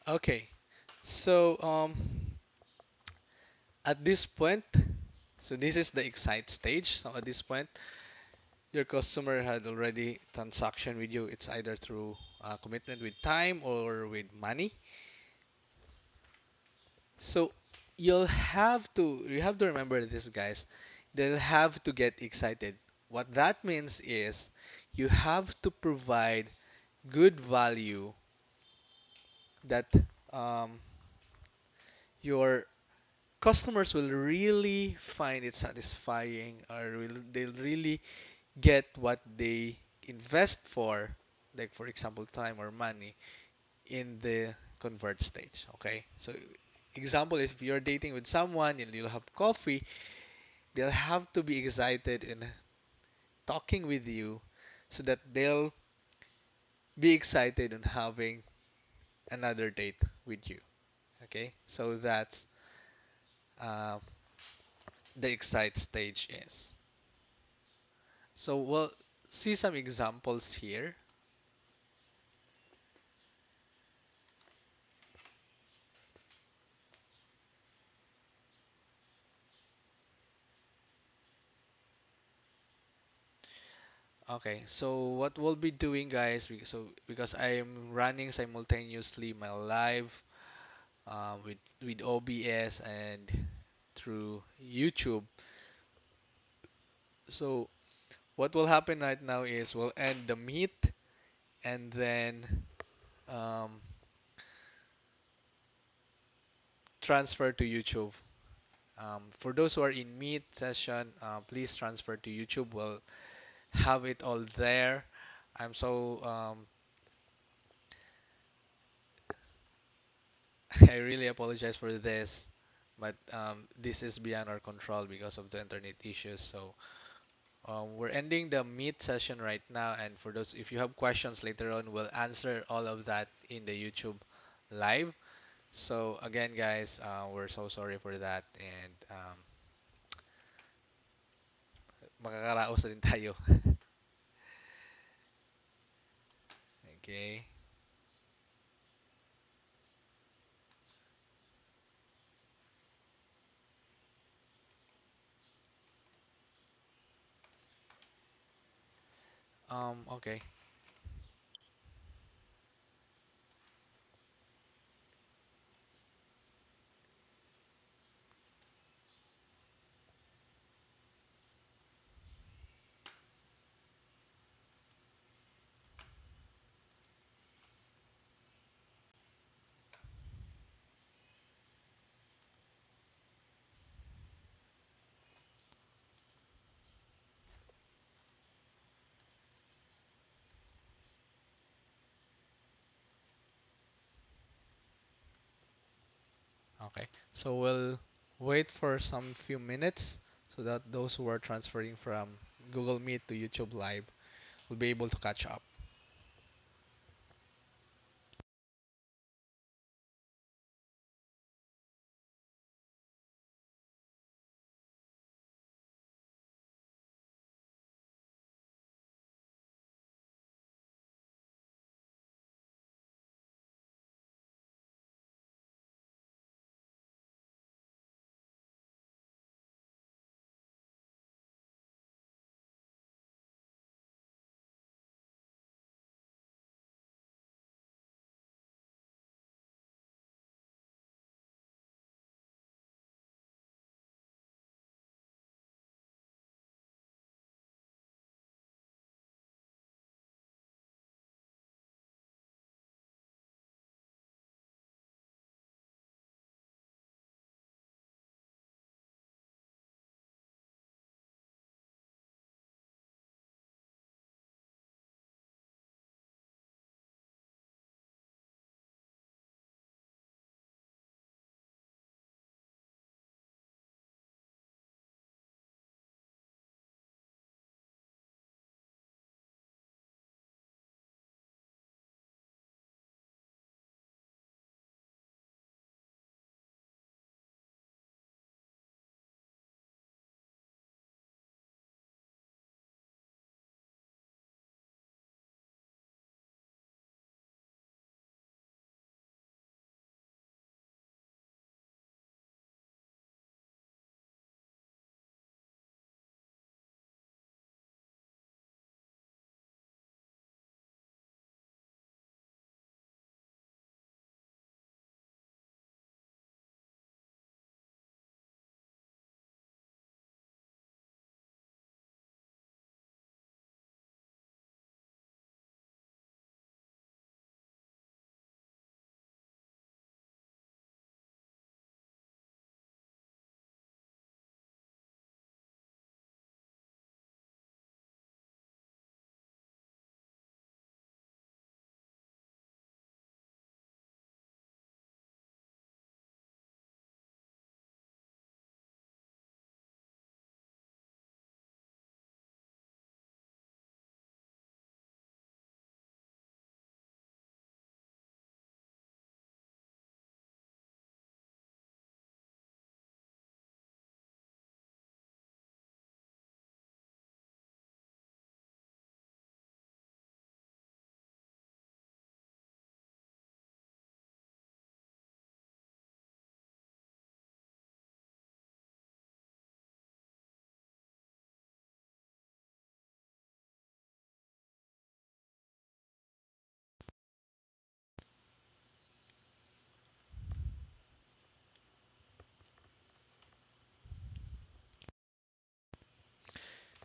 Okay, so at this point, so this is the excite stage. So at this point, your customer had already transaction with you. It's either through commitment with time or with money. So you have to remember this, guys. They'll have to get excited. What that means is you have to provide good value that um, your customers will really find it satisfying, or they'll really get what they invest for, like for example time or money, in the convert stage. Okay, so example, if you're dating with someone and you'll have coffee, they'll have to be excited in talking with you so that they'll be excited in having another date with you. Okay, so that's uh, the excite stage is. So we'll see some examples here. Okay, so what we'll be doing, guys, so because I'm running simultaneously my live with OBS and through YouTube. So what will happen right now is we'll end the meet and then um, transfer to YouTube. For those who are in meet session, please transfer to YouTube. We'll have it all there. I'm so I really apologize for this, but this is beyond our control because of the internet issues. So we're ending the meet session right now, and for those, if you have questions later on, we'll answer all of that in the YouTube live. So again, guys, we're so sorry for that, and makakaraos na din tayo. Okay. Okay. Okay, so we'll wait for some few minutes so that those who are transferring from Google Meet to YouTube Live will be able to catch up.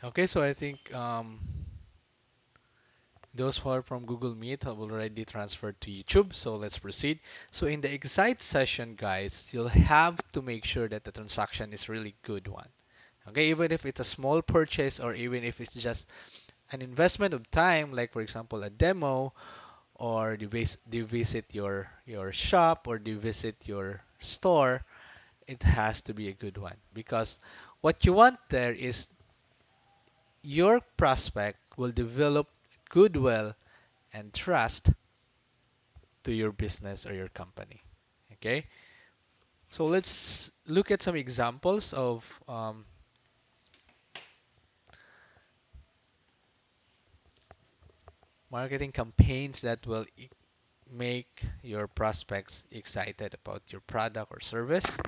Okay, so I think those who are from Google Meet have already transferred to YouTube, so let's proceed. So in the Excite session, guys, you'll have to make sure that the transaction is really good one. Okay, even if it's a small purchase or even if it's just an investment of time, like for example a demo, or you visit your shop or you visit your store, it has to be a good one because what you want there is your prospect will develop goodwill and trust to your business or your company. Okay, so let's look at some examples of marketing campaigns that will make your prospects excited about your product or service.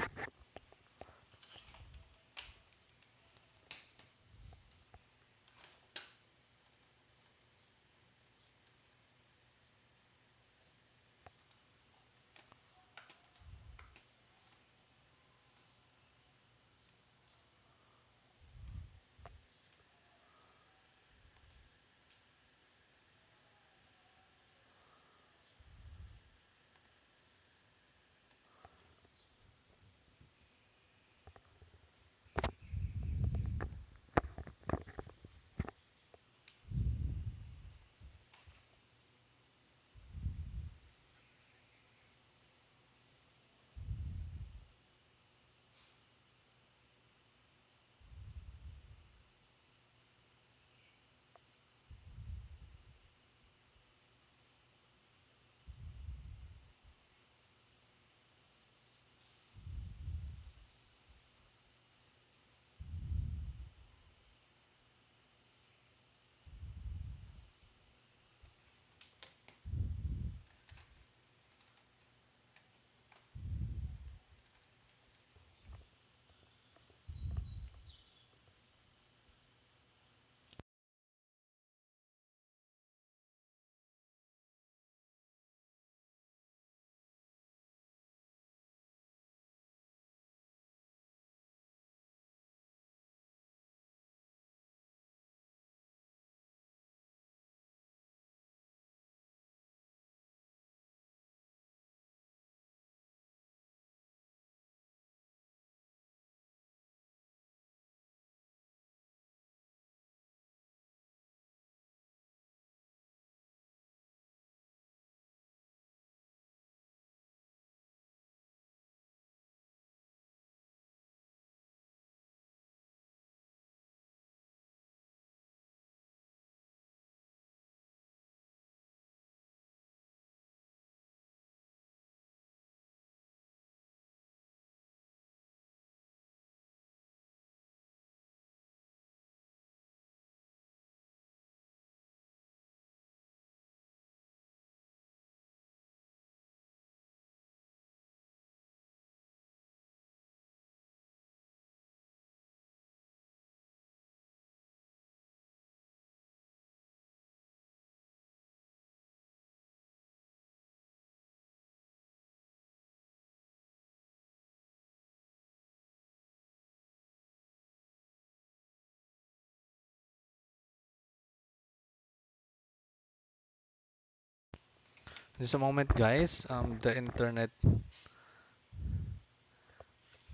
Just a moment, guys. The internet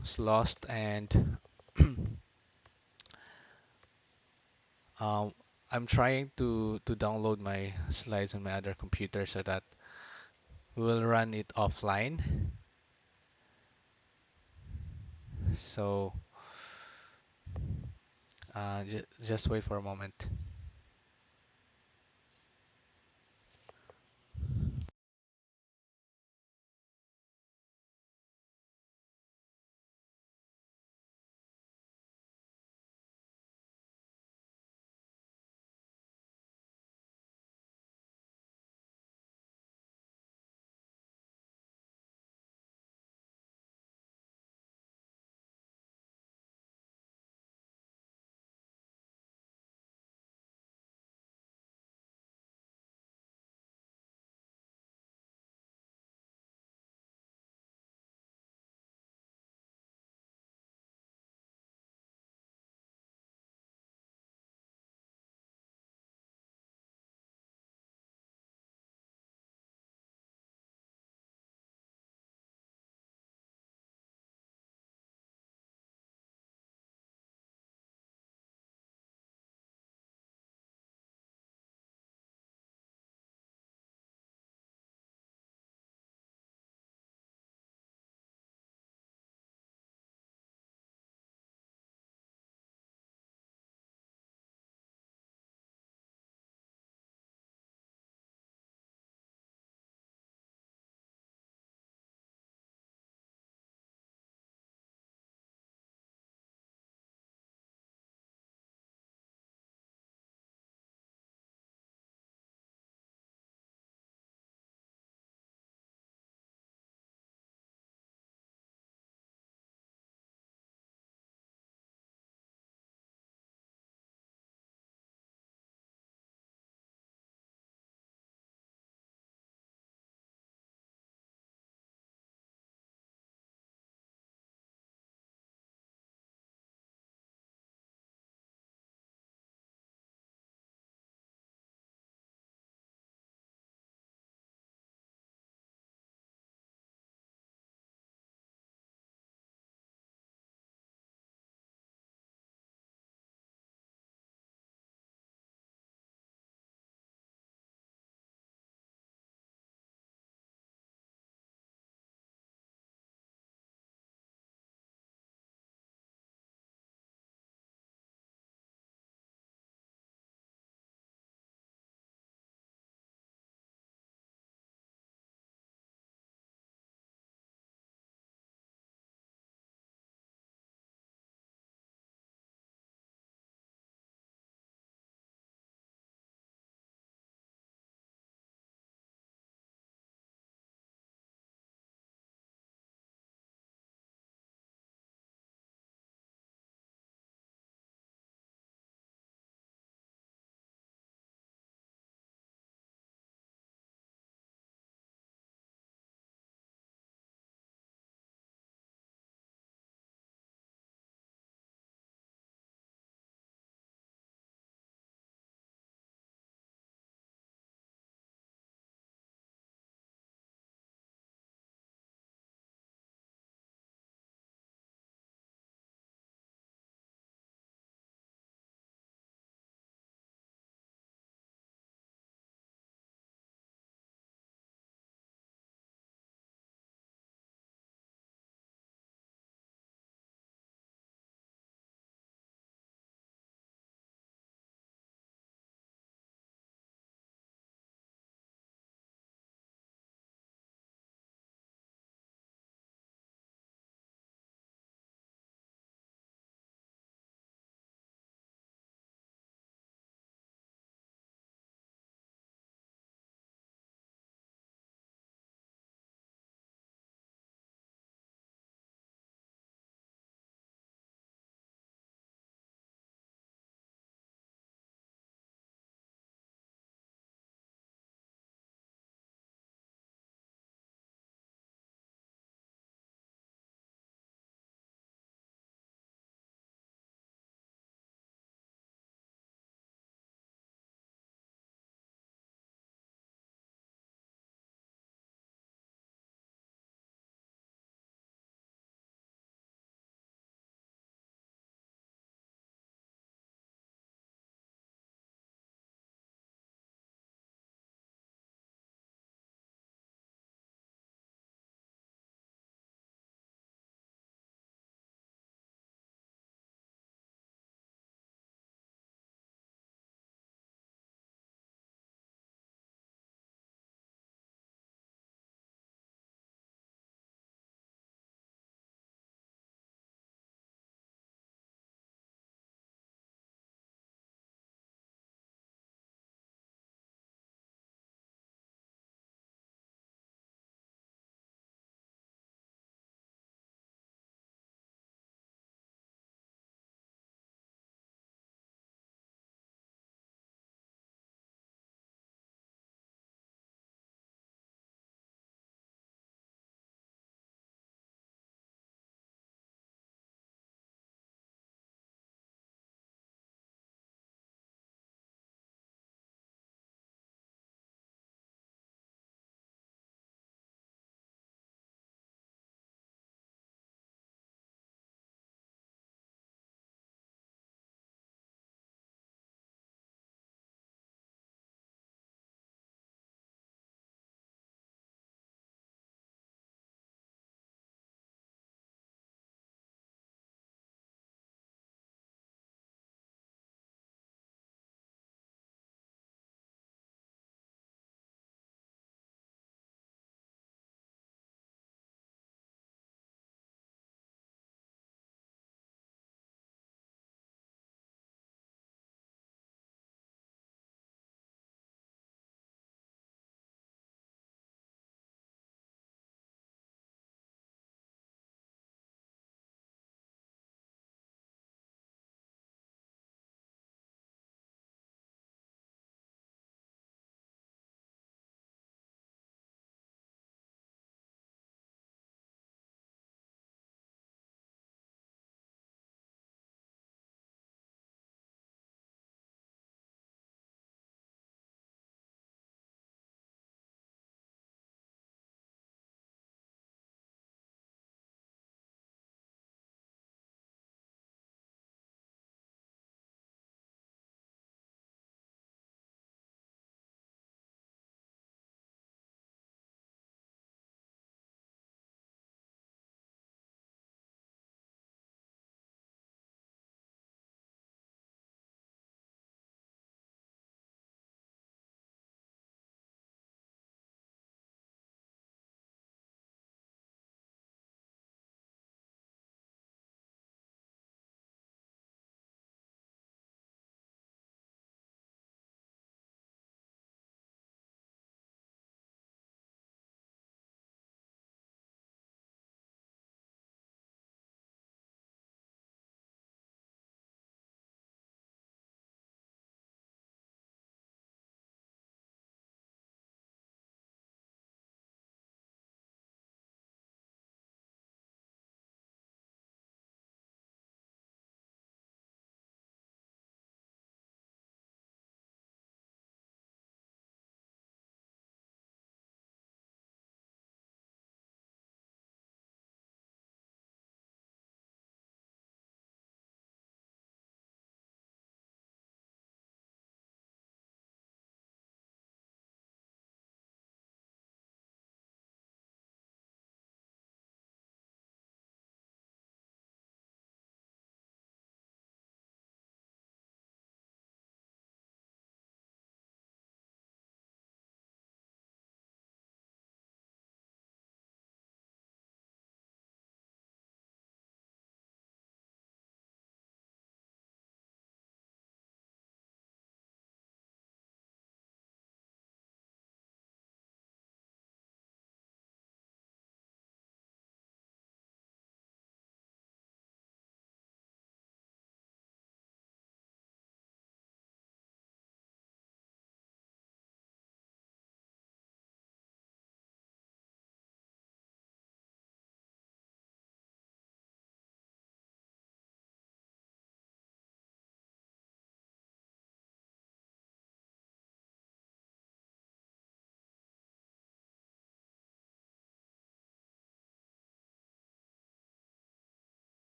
was lost, and um, I'm trying to download my slides on my other computer so that we will run it offline. So just wait for a moment.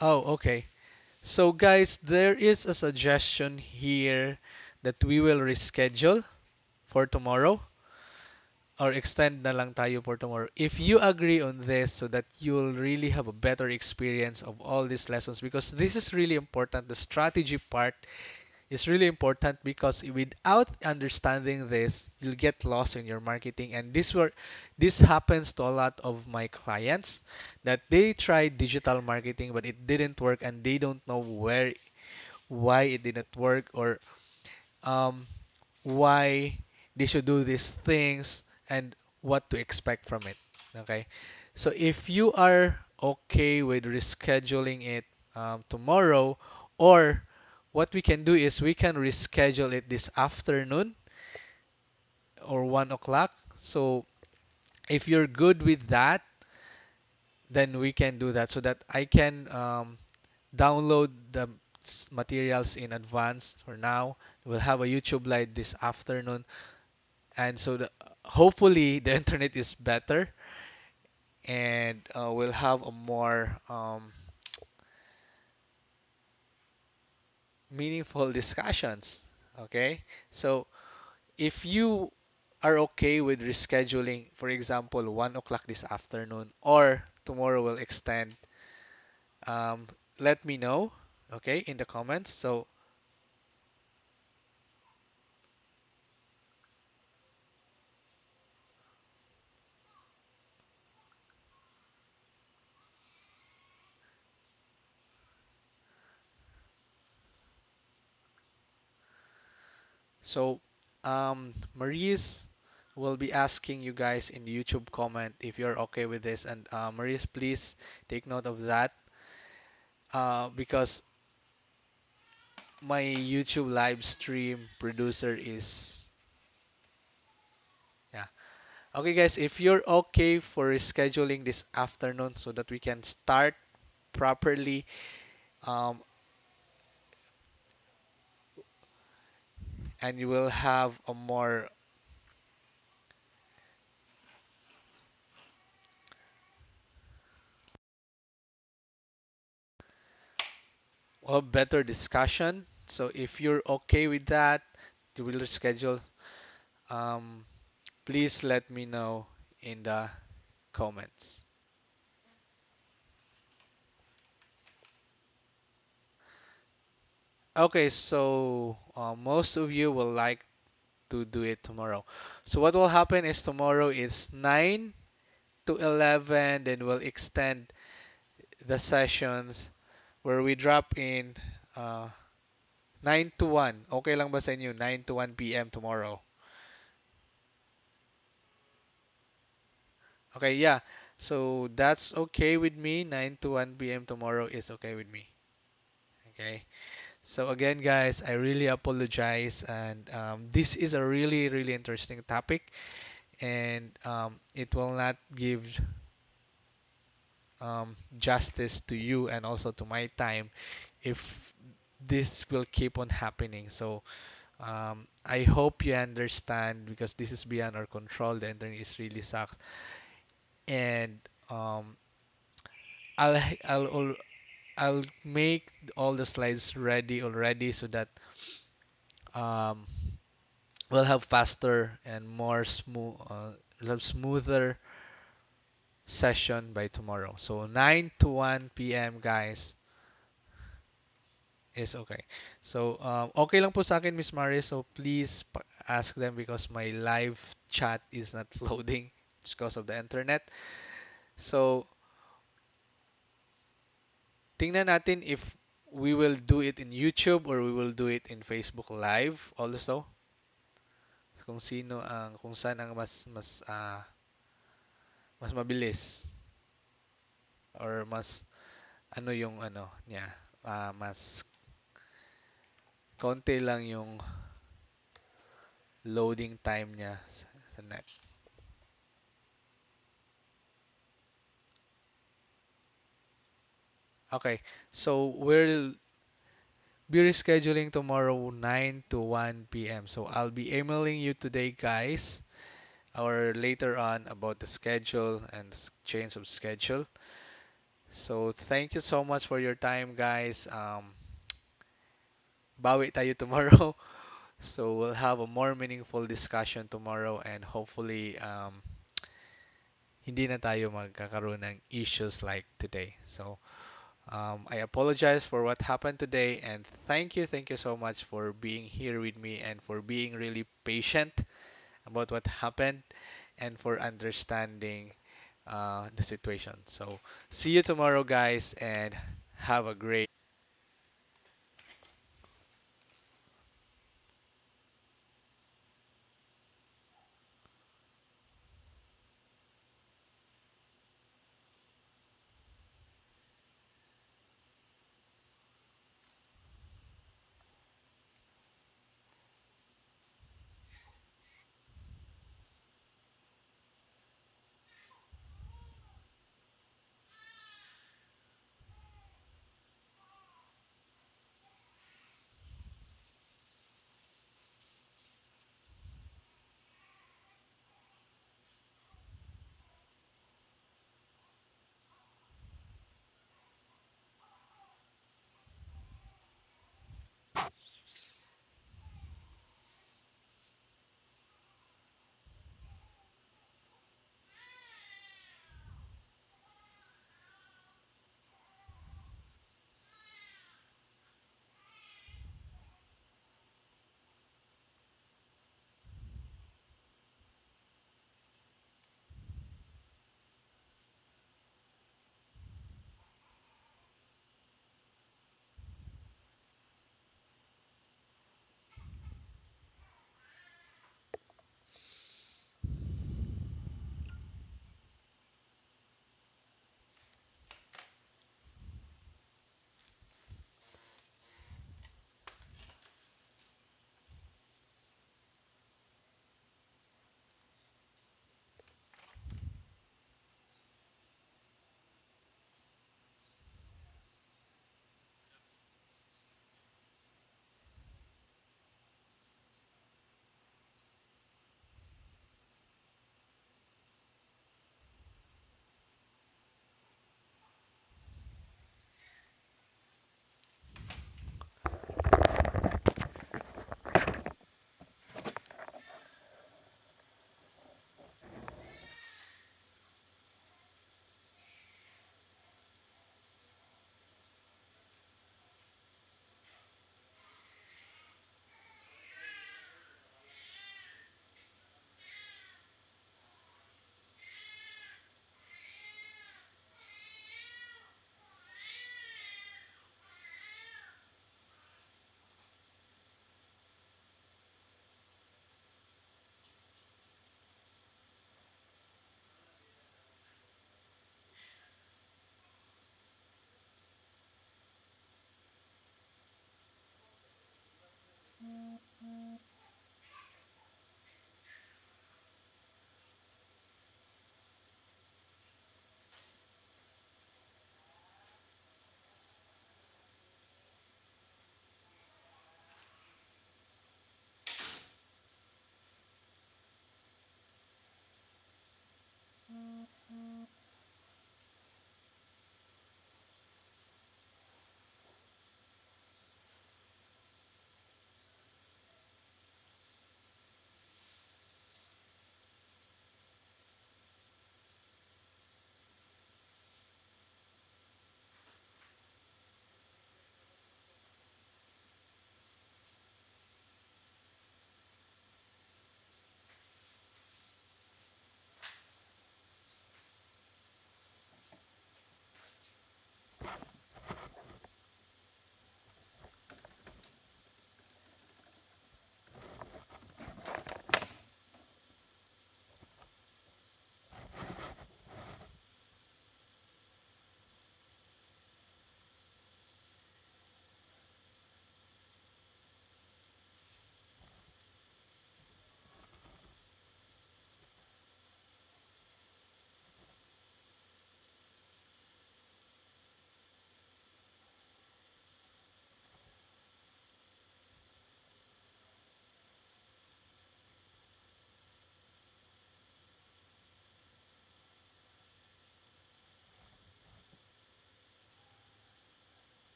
Oh, okay. So guys, there is a suggestion here that we will reschedule for tomorrow or extend na lang tayo for tomorrow. If you agree on this so that you'll really have a better experience of all these lessons because this is really important. The strategy part is really important because without understanding this, you'll get lost in your marketing. And this happens to a lot of my clients that they tried digital marketing but it didn't work and they don't know why it didn't work or um, why they should do these things and what to expect from it. Okay, so if you are okay with rescheduling it tomorrow, or what we can do is we can reschedule it this afternoon or 1 o'clock. So if you're good with that, then we can do that so that I can download the materials in advance for now. We'll have a YouTube live this afternoon and so hopefully the internet is better and we'll have a more meaningful discussions. Okay, so if you are okay with rescheduling, for example, 1 o'clock this afternoon or tomorrow will extend, um, let me know, okay, in the comments. So Maurice will be asking you guys in the YouTube comment if you're okay with this, and Maurice, please take note of that because my YouTube live stream producer is yeah. Okay guys, if you're okay for rescheduling this afternoon so that we can start properly um, and you will have a more better discussion. So if you're okay with that, you will reschedule. Um, Please let me know in the comments. Okay, so most of you will like to do it tomorrow. So what will happen is tomorrow is 9 to 11, then we'll extend the sessions where we drop in uh, 9 to 1. Okay lang ba sa inyo? 9 to 1 p.m. tomorrow. Okay, yeah. So that's okay with me. 9 to 1 p.m. tomorrow is okay with me. Okay. So again, guys, I really apologize, and this is a really, really interesting topic, and it will not give justice to you and also to my time if this will keep on happening. So I hope you understand because this is beyond our control. The internet is really sucks, and um, I'll I'll I'll make all the slides ready already so that um, we'll have faster and more we'll have smoother session by tomorrow. So 9 to 1 p.m. guys is okay. So okay lang po sa akin Miss Maris. So please ask them because my live chat is not loading just because of the internet. So tingnan natin if we will do it in YouTube or we will do it in Facebook Live also. Kung saan ang mas mabilis or mas ano yung ano niya, mas konti lang yung loading time niya sa net. Okay, so we'll be rescheduling tomorrow 9 to 1 p.m. So I'll be emailing you today, guys, or later on about the schedule and change of schedule. So thank you so much for your time, guys. Bawi tayo tomorrow. So we'll have a more meaningful discussion tomorrow and hopefully hindi na tayo magkakaroon ng issues like today. So I apologize for what happened today and thank you so much for being here with me and for being really patient about what happened and for understanding the situation. So see you tomorrow, guys, and have a great